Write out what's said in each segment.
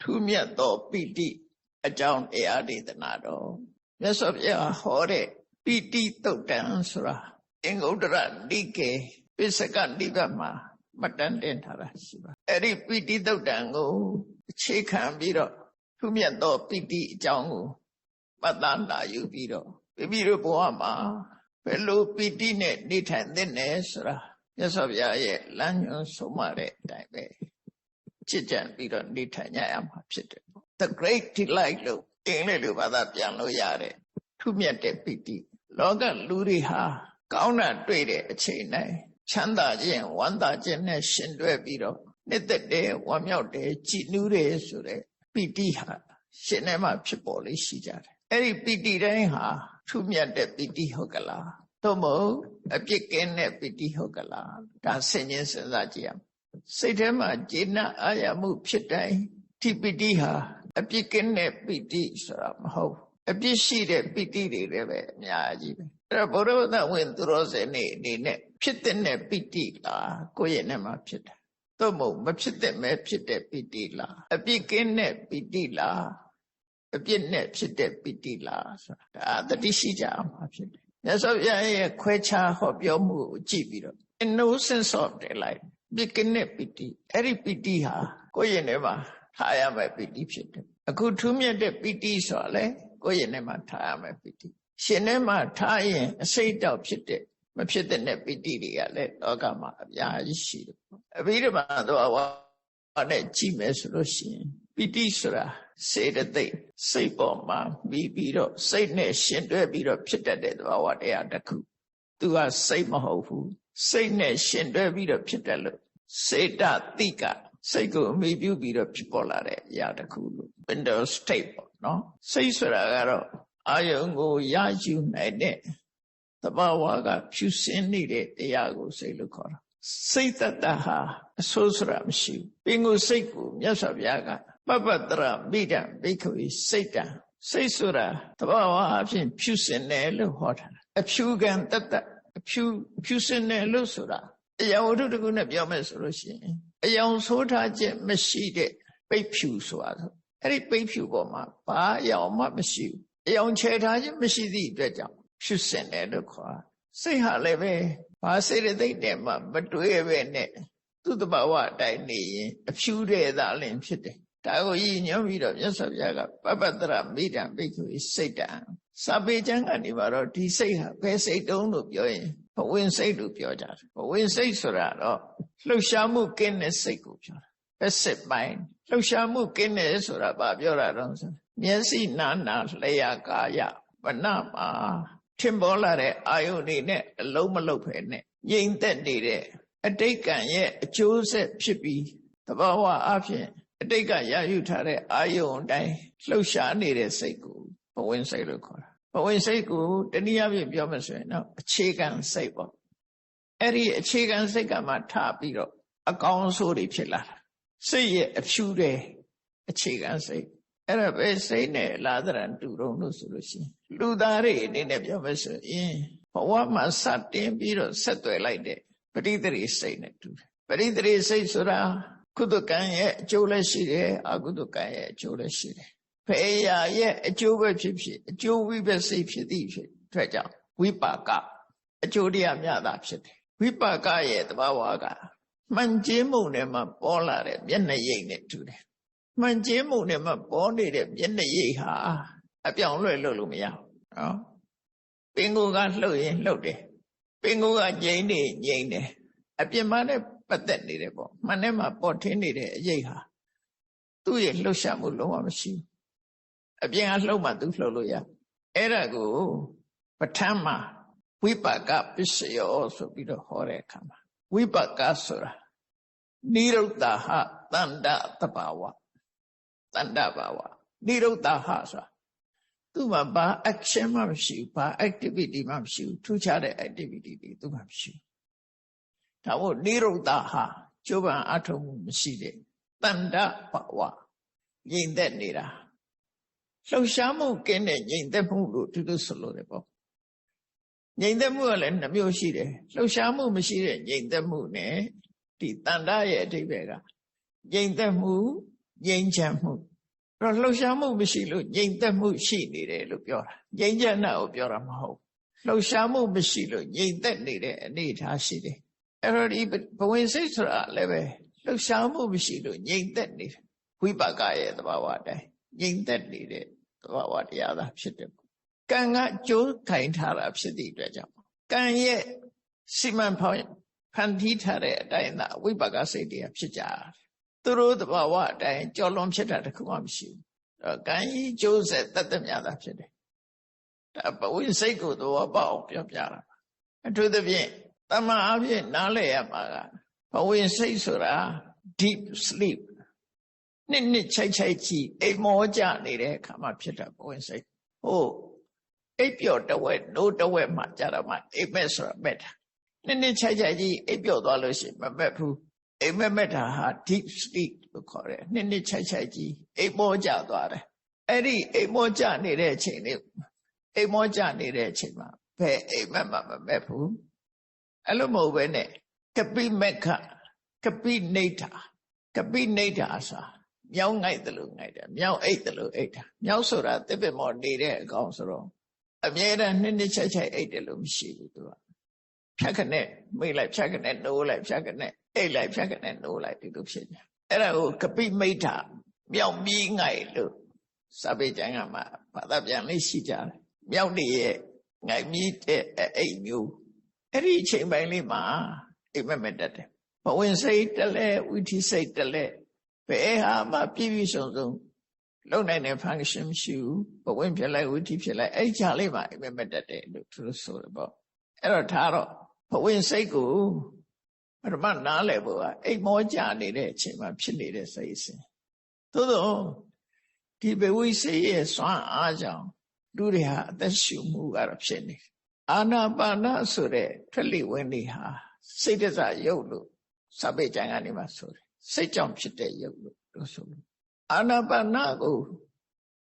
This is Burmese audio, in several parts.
ထူးမြတ်သောပိဋိအကြောင်းတရားဒေသနာတော်မြတ်စွာဘုရားဟောတဲ့ပိဋိသုတ်တံဆိုတာအင်္ဂုတ္တရနိကေပိစကနိဗ္ဗာန်မှာမှတ်တမ်းတင်ထားတာရှိပါအဲ့ဒီပိဋိသုတ်တံကိုအခြေခံပြီးတော့ထူးမြတ်သောပိဋိအကြောင်းကိုပတ်သားလာယူပြီးတော့မိမိတို့ဘဝမှာဘယ်လိုပိဋိနဲ့နေထိုင်သင့်လဲဆိုတာမြတ်စွာဘုရားရဲ့လမ်းညွှန်ဆုံးမတဲ့အတိုင်းပဲချစ်ကြံပြီးတော့နေထိုင်ကြရမှာဖြစ်တယ်ပေါ့ The Great Delight လို့အင်္ဂလိပ်လိုဘာသာပြန်လို့ရတယ်ထူးမြတ်တဲ့ပိဋိလောကလူတွေဟာကောင်းတာတွေ့တဲ့အချိန်တိုင်းချမ်းသာခြင်းဝမ်းသာခြင်းနဲ့ရှင်တွဲပြီးတော့နှစ်သက်တယ်ဝမ်းမြောက်တယ်ကြည်နူးတယ်ဆိုတဲ့ပိဋိဟာရှင်ထဲမှာဖြစ်ပေါ်လေးရှိကြတယ်အဲ့ဒီပိဋိတိုင်းဟာထူးမြတ်တဲ့ပိဋိဟုတ်ကလားသို့မဟုတ်အပြစ်ကင်းတဲ့ပိဋိဟုတ်ကလားဒါဆင်ញင်စဉ်းစားကြည့်ရမယ်စိတ်ထဲမှာကျေနပ်အာရမှုဖြစ်တိုင်းဒီပိဋိဟာအပြစ်ကင်းတဲ့ပိဋိဆိုတာမဟုတ်အပြစ်ရှိတဲ့ပိဋိတွေလည်းပဲအများကြီးပဲအဲ့တော့ဘုရားသဝင်သူတော်စင်နေအနေနဲ့ဖြစ်တဲ့ပိဋိလားကိုယ့်ရဲ့နဲ့မှာဖြစ်တယ်သို့မဟုတ်မဖြစ်တဲ့မဲ့ဖြစ်တဲ့ပိဋိလားအပြစ်ကင်းတဲ့ပိဋိလားအပြစ်နဲ့ဖြစ်တဲ့ပိဋိလားဆိုတာဒါတတိရှိကြအောင်ဖြစ်တယ်မြတ်စွာဘုရားရဲ့ခွဲခြားဟောပြောမှုကိုကြည့်ပြီးတော့ innocence of the life ပြစ်ကင်းတဲ့ပိဋိအဲ့ဒီပိဋိဟာကိုယ့်ရဲ့နဲ့မှာထားရမယ့်ပိဋိဖြစ်တယ်အခုထူးမြတ်တဲ့ပိဋိဆိုတာလေကိုယ့်ရဲ့နဲ့မှာထားရမယ့်ပိဋိရှင်ထဲမှာထားရင်အစိတ်တောက်ဖြစ်တဲ့မဖြစ်တဲ့ပိဋိတွေကလည်းလောကမှာအများကြီးရှိတယ်အဘိဓမ္မာတော့ဝါနဲ့ကြည့်မယ်ဆိုလို့ရှိရင်ပိဋိဆိုတာစေတသိက်စိတ်ပေါ်မှာပြီးတော့စိတ်နဲ့ရှင်တွဲပြီးတော့ဖြစ်တတ်တဲ့သဘာဝတရားတစ်ခုသူကစိတ်မဟုတ်ဘူးစိတ်နဲ့ရှင်တွဲပြီးတော့ဖြစ်တတ်လို့စေတသိကစိတ်ကိုအမိပြုပြီးတော့ဖြစ်ပေါ်လာတဲ့အရာတစ်ခုလို့ mental state ပေါ့နော်စိတ်ဆိုတာကတော့အာယုံကိုရယူနိုင်တဲ့သဘာဝကဖြူစင်နေတဲ့တရားကိုစိတ်လို့ခေါ်တာစိတ်တတဟာအဆိုးဆိုတာမရှိဘူးပင်ကိုစိတ်ကိုမြတ်စွာဘုရားကပပတ္တရမိတံဘိက္ခဝေစိတ်တံစိတ်ဆိုတာသဘာဝအဖြစ်ဖြူစင်တယ်လို့ဟောထားတာအဖြူကံတတအဖြူစင်တယ်လို့ဆိုတာအယောင်ဝတ္ထုတစ်ခုနဲ့ပြောမယ်ဆိုလို့ရှိရင်အယောင်ဆိုးထားခြင်းမရှိတဲ့ပိတ်ဖြူဆိုတာအဲ့ဒီပိတ်ဖြူပေါ်မှာဘာအယောင်မှမရှိဘူးအယောင်ချဲထားခြင်းမရှိသည့်အတွက်ကြောင့်ဖြူစင်တယ်လို့ခေါ်စိတ်ဟာလည်းပဲဘာစေတသိက်တည်းမှမတွေးပဲနဲ့သူ့တဘာဝအတိုင်းနေရင်အဖြူတဲ့သာလင်ဖြစ်တယ်ဒါကိုရည်ညွှန်းပြီးတော့မြတ်စွာဘုရားကပပတ္တရမိတံဘိက္ခဝေစိတ်တံစာပေကျမ်းကနေပါတော့ဒီစိတ်ဟာဘယ်စိတ်တုံးလို့ပြောရင်ဘဝင်စိတ်လို့ပြောကြတယ်ဘဝင်စိတ်ဆိုတာတော့လှုပ်ရှားမှုကင်းတဲ့စိတ်ကိုပြောတာ passive mind လှုပ်ရှားမှုကင်းတယ်ဆိုတာဘာပြောတာတော့ဆိုမျက်စိနာနာလျှာကာယဝနမှာထင်ပေါ်လာတဲ့အာယုန်တွေနဲ့အလုံးမလုံးဖဲနဲ့ငြိမ်သက်နေတဲ့အတိတ်ကံရဲ့အကျိုးဆက်ဖြစ်ပြီးသဘာဝအဖြစ်အတိတ်ကရယူထားတဲ့အာယုန်အတိုင်းလှုပ်ရှားနေတဲ့စိတ်ကိုဘဝင်စိတ်လို့ခေါ်တာဘဝင်စိတ်ကိုတနည်းအားဖြင့်ပြောမှဆိုရင်တော့အခြေခံစိတ်ပေါ့အဲ့ဒီအခြေခံစိတ်ကမှထားပြီးတော့အကောင်းဆိုးတွေဖြစ်လာတာစိတ်ရဲ့အဖြူတဲ့အခြေခံစိတ်အဲ့ဒါပဲစိတ်နဲ့လာသရံတူတုံလို့ဆိုလို့ရှိရင်လူသားတွေအနေနဲ့ပြောမှဆိုရင်ဘဝမှာစတင်ပြီးတော့ဆက်သွယ်လိုက်တဲ့ပဋိသန္ဓေစိတ်နဲ့တူတယ်ပဋိသန္ဓေစိတ်ဆိုတာကုသကံရဲ့အကျိုးလည်းရှိတယ်အကုသကံရဲ့အကျိုးလည်းရှိတယ်ဖေယရဲ့အကျိုးပဲဖြစ်ဖြစ်အကျိုးဝိပဿစိတ်ဖြစ်သည့်ဖြစ်အတွက်ကြောင့်ဝိပါကအကျိုးတရားများတာဖြစ်တယ်ဝိပါကရဲ့သဘာဝကမှန်ကျင်းမှုနဲ့မှပေါ်လာတဲ့မျက်နှာရိပ်နဲ့တူတယ်မှန်ကျင်းမှုနဲ့မှပေါ်နေတဲ့မျက်နှာရိပ်ဟာအပြောင်းလဲလုပ်လို့မရဘူးနော်ပင်ကိုယ်ကလှုပ်ရင်လှုပ်တယ်ပင်ကိုယ်ကငြိမ့်နေငြိမ့်တယ်အပြင်မှာနဲ့ပတ်သက်နေတယ်ပေါ့မှန်နဲ့မှပေါ်ထင်းနေတဲ့အရိပ်ဟာသူ့ရဲ့လှုပ်ရှားမှုလုံးဝမရှိဘူးအပြင်ကလှုပ်မှသူလှုပ်လို့ရအဲ့ဒါကိုပဋ္ဌာန်းမှာဝိပါကပစ္စယောဆိုပြီးတော့ဟောတဲ့အခါမှာဝိပါကဆိုတာနိရုဒ္ဓဟတန္တသဘာဝတန္တဘာဝနိရုဒ္ဓဟဆိုတာသူ့မှာဘာ action မှမရှိဘူးဘာ activity မှမရှိဘူးထူးခြားတဲ့ activity တွေသူ့မှာမရှိဘူးဒါမို့နိရုဒ္ဓဟကျိုးပံအထုံးမှုမရှိတဲ့တန္တဘာဝငြိမ်သက်နေတာလှုပ်ရှားမှုကင်းတဲ့ငြိမ်သက်မှုလို့တူတူဆိုလို့တယ်ပေါ့ငြိမ်သက်မှုကလည်းနှမျိုးရှိတယ်လှုပ်ရှားမှုမရှိတဲ့ငြိမ်သက်မှုနဲ့ဒီတန္တရဲ့အဓိပ္ပာယ်ကငြိမ်သက်မှုငြိမ်ချမ်းမှု တော့လှုပ်ရှားမှုမရှိလို့ငြိမ်သက်မှုရှိနေတယ်လို့ပြောတာငြိမ်ချမ်းတာကိုပြောတာမဟုတ်လှုပ်ရှားမှုမရှိလို့ငြိမ်သက်နေတဲ့အနေအထားရှိတယ်အဲ့တော့ဒီဘဝင်စိတ်ဆိုတာလည်းပဲလှုပ်ရှားမှုမရှိလို့ငြိမ်သက်နေတယ်ဝိပါကရဲ့သဘာဝအတိုင်းငြိမ်သက်နေတဲ့သဘာဝတရားသာဖြစ်တယ်ကံကကြိုးခိုင်ထားတာဖြစ်သည့်အတွက်ကြောင့်ကံရဲ့စီမံဖန်တီးထားတဲ့အတိုင်းသာဝိပါကစိတ်တရားဖြစ်ကြတယ်သူတို့သဘာဝအတိုင်းကြော်လွန်ဖြစ်တာတခုမှမရှိဘူးကံကြီးကျိုးဆက်တတ်တများသာဖြစ်တယ်ဒါဘဝစိတ်ကိုသဘောပေါက်အောင်ပြောပြတာအထူးသဖြင့်တမန်အဖြစ်နားလည်ရမှာကဘဝစိတ်ဆိုတာ deep sleep နှစ်ချိုက်ကြီးအိမ်မောကြနေတဲ့အခါမှာဖြစ်တာဘဝစိတ်ဟုတ်အိပ်ပျော်တဝက်နိုးတဝက်မှကြတော့မှအိပ်မက်ဆိုတာမက်တာနှစ်ချိုက်ကြီးအိပ်ပျော်သွားလို့ရှိရင်မမက်ဘူးအိမ်မက်တာဟာ deep sleep လို့ခေါ်တယ်နှစ်ချိုက်ကြီးအိမ်မောကြသွားတယ်အဲ့ဒီအိမ်မောကြနေတဲ့အချိန်လေးအိမ်မောကြနေတဲ့အချိန်မှာဘယ်အိမ်မက်မှမမက်ဘူးအဲ့လိုမဟုတ်ပဲနဲ့ကပိမက်ခကပိနေထာကပိနေထာဆိုမြောင်းငိုက်တယ်လို့ငိုက်တယ်မြောင်းအိတ်တယ်လို့အိတ်တာမြောင်းဆိုတာတစ်ပင်မောနေတဲ့အကောင်ဆိုတော့အမြဲတမ်းနှစ်ချိုက်အိတ်တယ်လို့မရှိဘူးသူကဖြတ်ခနဲ့မိတ်လိုက်ဖြတ်ခနဲ့နိုးလိုက်ဖြတ်ခနဲ့အိတ်လိုက်ဖြတ်ခနဲ့နိုးလိုက်ဒီလိုဖြစ်နေအဲ့ဒါကိုကပိမိတ်ထာမြောင်းပြီးငိုက်လို့စာပေကျမ်းကမှာဘာသာပြန်လေးရှိကြတယ်မြောင်းနေရဲ့ငိုက်ပြီးတဲ့အိတ်မျိုးအဲ့ဒီအချိန်ပိုင်းလေးမှာအိမ်မက်တတ်တယ်ဘဝင်စိတ်တလဲဝိธิစိတ်တလဲဘယ်ဟာမှပြည့်ပြည့်စုံစုံလုံနိုင်တဲ့ function မရှိဘူးဘဝင်ဖြစ်လိုက်ဝိธิဖြစ်လိုက်အဲ့ချာလေးမှာအိမ်မက်တတ်တယ်လို့သူတို့ဆိုတယ်ပေါ့အဲ့တော့ထားတော့ဘဝင်စိတ်ကိုပထမနားလည်ဖို့ကအိမ်မောကြနေတဲ့အချိန်မှာဖြစ်နေတဲ့စိတ်အစဉ်သို့တော့ဒီဘဝစိတ်ရဲ့စွမ်းအားကြောင့်လူတွေဟာအသက်ရှူမှုကတော့ဖြစ်နေတယ်အာနာပါနဆိုတဲ့ထွက်လေဝင်လေဟာစိတ်တစရုပ်လို့စာပေကျမ်းကနေမှဆိုတယ်စိတ်ကြောင့်ဖြစ်တဲ့ရုပ်လို့ဆိုလို့အာနာပါနကို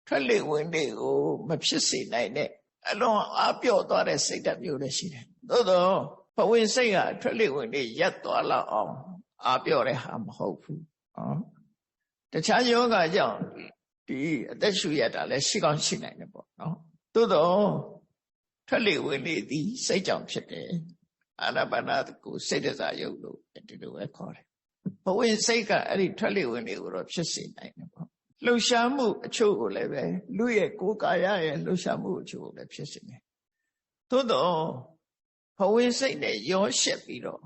ထွက်လေဝင်လေကိုမဖြစ်စေနိုင်တဲ့အလွန်အားပြော့သွားတဲ့စိတ်ဓာတ်မျိုးလည်းရှိတယ်သို့တော့ဘဝင်စိတ်ဟာထွက်လေဝင်လေရပ်သွားလောက်အောင်အားပြော့တဲ့ဟာမဟုတ်ဘူးတခြားယောဂကြောင့်ဒီအသက်ရှူရတာလည်းရှိကောင်းရှိနိုင်တယ်ပေါ့နော်သို့တော့ထွက်လေဝင်လေသည်စိတ်ကြောင့်ဖြစ်တယ်အာနာပါနကိုစိတ်တစားရုပ်လို့ဒီလိုပဲခေါ်တယ်ဘဝင်စိတ်ကအဲ့ဒီထွက်လေဝင်လေကိုတော့ဖြစ်စေနိုင်တယ်ပေါ့လှုပ်ရှားမှုအချို့ကိုလည်းပဲလူရဲ့ကိုယ်ကာယရဲ့လှုပ်ရှားမှုအချို့ကိုလည်းဖြစ်စေတယ်သို့တော့ဘဝင်စိတ်နဲ့ရောရှက်ပြီးတော့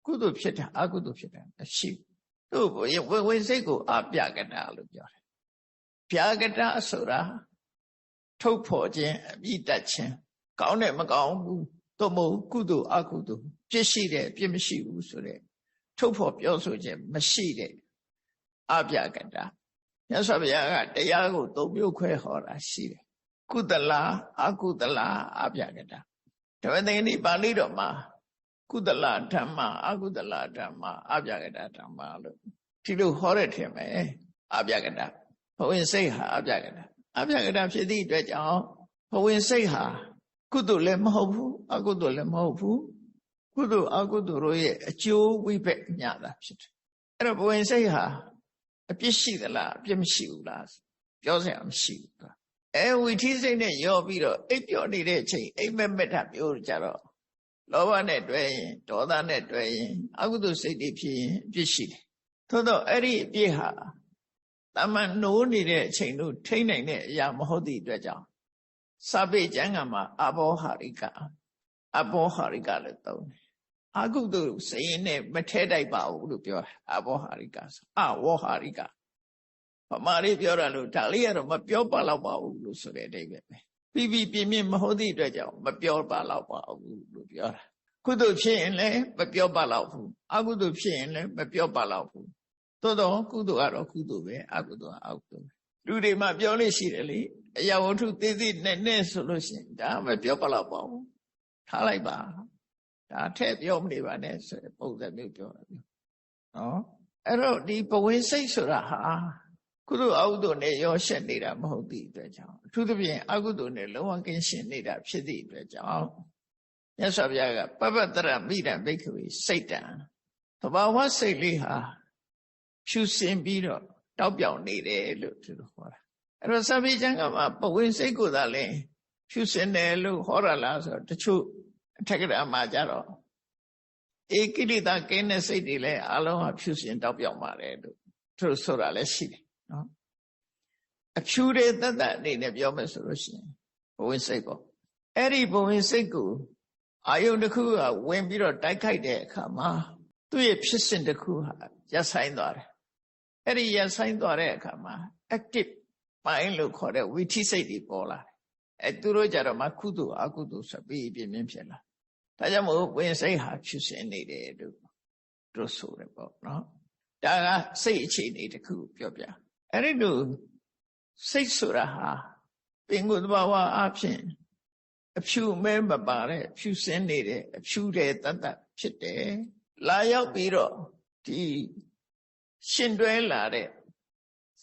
ကုသိုလ်ဖြစ်တာအကုသိုလ်ဖြစ်တာမရှိဘူးသူ့ဘဝင်စိတ်ကိုအပြကတာလို့ပြောတယ်ပြကတာဆိုတာထုတ်ဖော်ခြင်းအမိတတ်ခြင်းကောင်းတယ်မကောင်းဘူးသို့မဟုတ်ကုသိုလ်အကုသိုလ်ပြစ်ရှိတယ်ပြစ်မရှိဘူးဆိုတဲ့ထုတ်ဖော်ပြောဆိုခြင်းမရှိတဲ့အပြကတာမြတ်စွာဘုရားကတရားကို၃မျိုးခွဲဟောတာရှိတယ်ကုသလအကုသလအပြကတာဓမ္မသင်္ကတိပါဠိတော်မှာကုသလဓမ္မအကုသလဓမ္မအပြကတာဓမ္မလို့ဒီလိုဟောတဲ့ထင်မယ်အပြကတာဘဝင်စိတ်ဟာအပြကတာအပြကတာဖြစ်သည့်အတွက်ကြောင့်ဘဝင်စိတ်ဟာကုသိုလ်လည်းမဟုတ်ဘူးအကုသိုလ်လည်းမဟုတ်ဘူးကုသိုလ်အကုသိုလ်တို့ရဲ့အကျိုးဝိဘက်ညတာဖြစ်တယ်အဲ့တော့ဘဝင်စိတ်ဟာအပြစ်ရှိသလားအပြစ်မရှိဘူးလားပြောစရာမရှိဘူးဝိธิစိတ်နဲ့ရောပြီးတော့အိပ်ပျော်နေတဲ့အချိန်အိမ်မက်တာမျိုးကြတော့လောဘနဲ့တွဲရင်ဒေါသနဲ့တွဲရင်အကုသိုလ်စိတ်တွေဖြစ်ရင်အပြစ်ရှိတယ်သို့တော့အဲ့ဒီအပြစ်ဟာတမန်နိုးနေတဲ့အချိန်တို့ထိမ့်နိုင်တဲ့အရာမဟုတ်သည့်အတွက်ကြောင့်စာပေကျမ်းကမှာအဘောဟာရိကလို့သုံးတယ်အကုသိုလ်စိတ်နဲ့မထဲတိုက်ပါဘူးလို့ပြောတယ်အဘောဟာရိကဆိုအဝေါဟာရိကဗမာလေးပြောတာလို့ဒါလေးကတော့မပြောပါတော့ပါဘူးလို့ဆိုတဲ့အဓိပ္ပာယ်ပဲပြီးပြင်းပြင်းမဟုတ်သည့်အတွက်ကြောင့်မပြောပါတော့ပါဘူးလို့ပြောတာကုသိုလ်ဖြစ်ရင်လည်းမပြောပါတော့ဘူးအကုသိုလ်ဖြစ်ရင်လည်းမပြောပါတော့ဘူးသို့တော့ကုသိုလ်ကတော့ကုသိုလ်ပဲအကုသိုလ်ကအကုသိုလ်ပဲလူတွေမှပြောလို့ရှိတယ်လေအရာဝတ္ထုသေးသေးနဲ့ဆိုလို့ရှိရင်ဒါမပြောပါတော့ပါဘူးထားလိုက်ပါဒါထည့်ပြောမနေပါနဲ့ဆိုတဲ့ပုံစံမျိုးပြောတာမျိုးနော်အဲ့တော့ဒီဘဝင်စိတ်ဆိုတာဟာကုသိုလ်အကုသိုလ်နဲ့ရောရှက်နေတာမဟုတ်သည့်အတွက်ကြောင့်အထူးသဖြင့်အကုသိုလ်နဲ့လုံးဝကင်းရှင်းနေတာဖြစ်သည့်အတွက်ကြောင့်မြတ်စွာဘုရားကပပ္ပတရမိတံဘိက္ခဝေစိတ်တံသဘာဝစိတ်လေးဟာဖြူစင်ပြီးတော့တောက်ပြောင်နေတယ်လို့သူတို့ဟောတာ အဲ့တော့စာပေကျမ်းကမှာပဝင်စိတ်ကိုသာလဲဖြူစင်တယ်လို့ဟောရလားဆိုတော့တချို့အထက်ကရာမှာကြတော့ဧကိလေသာကင်းတဲ့စိတ်တွေလဲအလုံးဟာဖြူစင်တောက်ပြောက်ပါတယ်လို့သူတို့ဆိုတာလဲရှိတယ်နော်အဖြူတွေတတ်တတ်အနေနဲ့ပြောမယ်ဆိုလို့ရှိရင်ဘဝင်စိတ်ပေါ့အဲ့ဒီဘဝင်စိတ်ကိုအာယုန်တစ်ခုကဝင်ပြီးတော့တိုက်ခိုက်တဲ့အခါမှာသူ့ရဲ့ဖြစ်စဉ်တစ်ခုဟာရပ်ဆိုင်သွားတယ်အဲ့ဒီရပ်ဆိုင်သွားတဲ့အခါမှာ active mind လို့ခေါ်တဲ့ဝိသိစိတ်တွေပေါ်လာတယ်အဲ့သူတို့ကြတော့မှကုသိုလ်အကုသိုလ်ဆိုပြီးပြင်းပြင်းဖြစ်လာဒါကြောင့်မို့ဝင်စိတ်ဟာဖြစ်စဉ်နေတယ်လို့တို့ဆိုတယ်ပေါ့နော်ဒါကစိတ်အခြေအနေတစ်ခုပြောပြအဲ့ဒီလိုစိတ်ဆိုတာဟာပင်ကိုယ်သဘာဝအဖြစ်အဖြူမဲမပါတဲ့ဖြူစင်းနေတဲ့အဖြူတဲ့တတ်တတ်ဖြစ်တယ်လာရောက်ပြီးတော့ဒီရှင်တွဲလာတဲ့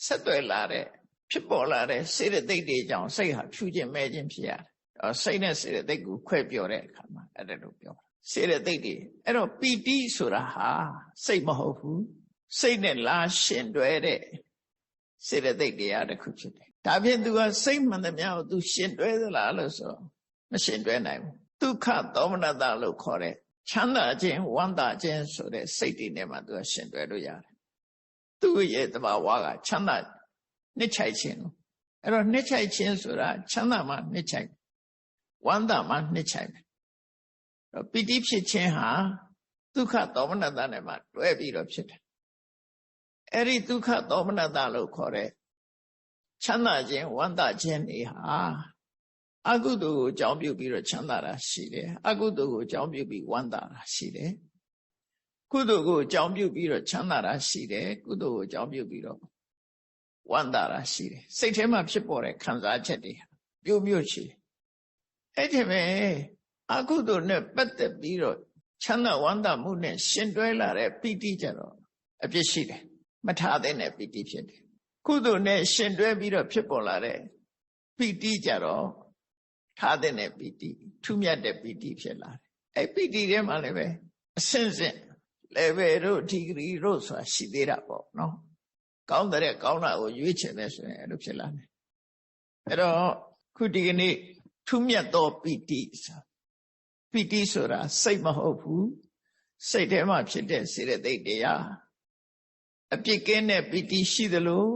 ဆက်တွဲလာတဲ့ဖြစ်ပေါ်လာတဲ့စေတသိက်တွေကြောင့်စိတ်ဟာဖြူခြင်းမဲခြင်းဖြစ်ရတယ်စိတ်နဲ့စေတသိက်ကိုခွဲပြောတဲ့အခါမှာအဲ့ဒါလိုပြောစေတသိက်တွေအဲ့တော့ပီတိဆိုတာဟာစိတ်မဟုတ်ဘူးစိတ်နဲ့လာရှင်တွဲတဲ့စေတသိက်တရားတစ်ခုဖြစ်တယ်ဒါဖြင့်သူကစိတ်မှန်သမျှကိုသူရှင်တွဲသလားလို့ဆိုမရှင်တွဲနိုင်ဘူးဒုက္ခသောမနတလို့ခေါ်တဲ့ချမ်းသာခြင်းဝမ်းသာခြင်းဆိုတဲ့စိတ်တွေနဲ့မှသူကရှင်တွဲလို့ရတယ်သူ့ရဲ့တဘာဝကချမ်းသာနှစ်ချိုက်ခြင်းလို့အဲ့တော့နှစ်ချိုက်ခြင်းဆိုတာချမ်းသာမှနှစ်ချိုက်ဝမ်းသာမှနှစ်ချိုက်ပဲပီတိဖြစ်ခြင်းဟာဒုက္ခသောမနတနဲ့မှတွဲပြီးတော့ဖြစ်တယ်အဲ့ဒီဒုက္ခသောမနတလို့ခေါ်တဲ့ချမ်းသာခြင်းဝမ်းသာခြင်းတွေဟာအကုသိုလ်ကိုအကြောင်းပြုပြီးတော့ချမ်းသာတာရှိတယ်အကုသိုလ်ကိုအကြောင်းပြုပြီးဝမ်းသာတာရှိတယ်ကုသိုလ်ကိုအကြောင်းပြုပြီးတော့ချမ်းသာတာရှိတယ်ကုသိုလ်ကိုအကြောင်းပြုပြီးတော့ဝမ်းသာတာရှိတယ်စိတ်ထဲမှာဖြစ်ပေါ်တဲ့ခံစားချက်တွေမျိုးမျိုးရှိတယ်အဲ့ဒီပဲအကုသိုလ်နဲ့ပတ်သက်ပြီးတော့ချမ်းသာဝမ်းသာမှုနဲ့ရှင်တွဲလာတဲ့ပီတိကြတော့အပြစ်ရှိတယ်မထားတဲ့ပီတိဖြစ်တယ်ကုသိုလ်နဲ့ရှင်တွဲပြီးတော့ဖြစ်ပေါ်လာတဲ့ပီတိကြတော့ထားတဲ့ပီတိထူးမြတ်တဲ့ပီတိဖြစ်လာတယ်အဲ့ပီတိထဲမှာလည်းပဲအစင်းစင်း level တို့ဒီဂရီတို့ဆိုတာရှိသေးတာပေါ့နော်ကောင်းတဲ့ကောင်းတာကိုရွေးချယ်မယ်ဆိုရင်အဲ့လိုဖြစ်လာတယ်အဲ့တော့ခုဒီကနေ့ထူးမြတ်သောပီတိဆိုတာစိတ်မဟုတ်ဘူးစိတ်ထဲမှာဖြစ်တဲ့စေတသိက်တရားအပြစ်ကင်းတဲ့ပီတိရှိသလို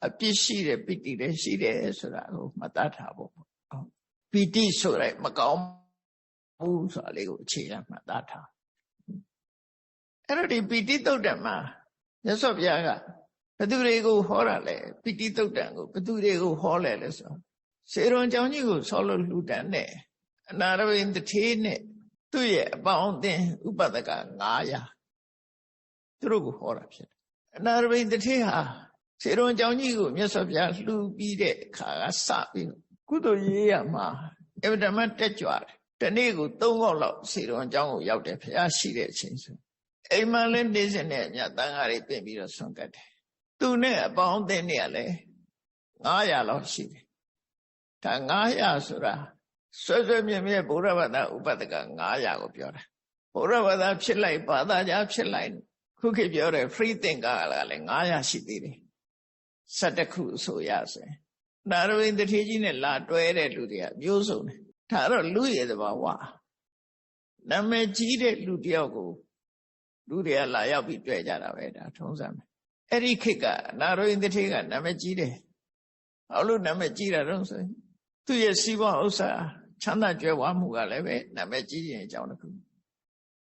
အပြစ်ရှိတဲ့ပီတိလည်းရှိတယ်ဆိုတာကိုမှတ်သားထားဖို့ပီတိဆိုရဲမကောင်းဘူးဆိုတာလေးကိုအခြေခံမှတ်သားထားအဲ့တော့ဒီပီတိသုတ်တံမှာမြတ်စွာဘုရားကဘသူတွေကိုဟောတာလဲပီတိသုတ်တံကိုဘသူတွေကိုဟောလဲလဲဆိုစေရွန်ကျောင်းကြီးကိုဆောလို့လှူဒန်းတဲ့အနာရဝိန်တထေးနဲ့သူ့ရဲ့အပေါင်းအသင်းဥပဒက900သူတို့ကိုဟောတာဖြစ်တယ်အနာရဝိန်တထေးဟာစေရွန်ကျောင်းကြီးကိုမြတ်စွာဘုရားလှူပြီးတဲ့အခါကစပြီးကုသိုလ်ရေးရမှာအဗဓမ္မတက်ကြွတယ်တနေ့ကို3ခေါက်လောက်စေရွန်ကျောင်းကိုရောက်တယ်ဘုရားရှိတဲ့အချိန်ဆိုအိမ်မှာလည်းနေစင်နဲ့အမြတ်တန်ဃာတွေပြင်ပြီးတော့ဆွမ်းကတ်တယ်သူနဲ့အပေါင်းအသင်းတွေကလည်း900လောက်ရှိတယ်ဒါ900ဆိုတာဆွဲဆွဲမြဲမြဲဘုရားဘာသာဥပဒက900ကိုပြောတာဘုရားဘာသာဖြစ်လိုက်ဘာသာကြားဖြစ်လိုက်ခုခေတ်ပြောတဲ့ free thinker ကလည်း900ရှိသေးတယ်17ခုဆိုရဆိုနာရဝိန်တထေးကြီးနဲ့လာတွဲတဲ့လူတွေကမျိုးစုံတယ်ဒါတော့လူရဲ့သဘာဝနာမည်ကြီးတဲ့လူတယောက်ကိုလူတွေကလာရောက်ပြီးတွေ့ကြတာပဲဒါထုံးစံပဲအဲ့ဒီခေတ်ကနာရဝိန်တထေးကနာမည်ကြီးတယ်ဘာလို့နာမည်ကြီးတာတော့ဆိုရင်သူ့ရဲ့စီးပွားဥစ္စာချမ်းသာကြွယ်ဝမှုကလည်းပဲနာမည်ကြီးရင်အကြောင်းတစ်ခု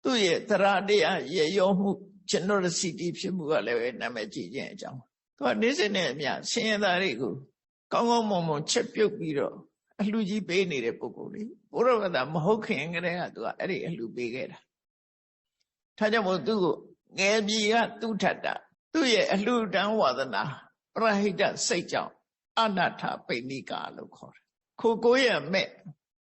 သူ့ရဲ့သရတရားရေရောမှု generosity ဖြစ်မှုကလည်းပဲနာမည်ကြီးခြင်းအကြောင်းသူကနေ့စဉ်နဲ့အမျှဆင်းရဲသားတွေကိုကောင်းကောင်းမွန်မွန်ချက်ပြုတ်ပြီးတော့အလှကြီးပေးနေတဲ့ပုဂ္ဂိုလ်လေးဘုရားဘာသာမဟုတ်ခင်ကတည်းကသူကအဲ့ဒီအလှပေးခဲ့တာဒါကြောင့်မို့သူ့ကိုငယ်ပြီကသူထထသူ့ရဲ့အလှတန်းဝါဒနာပရဟိတစိတ်ကြောင့်အနာထပိဏိကာလို့ခေါ်တယ်ခိုကိုရမဲ့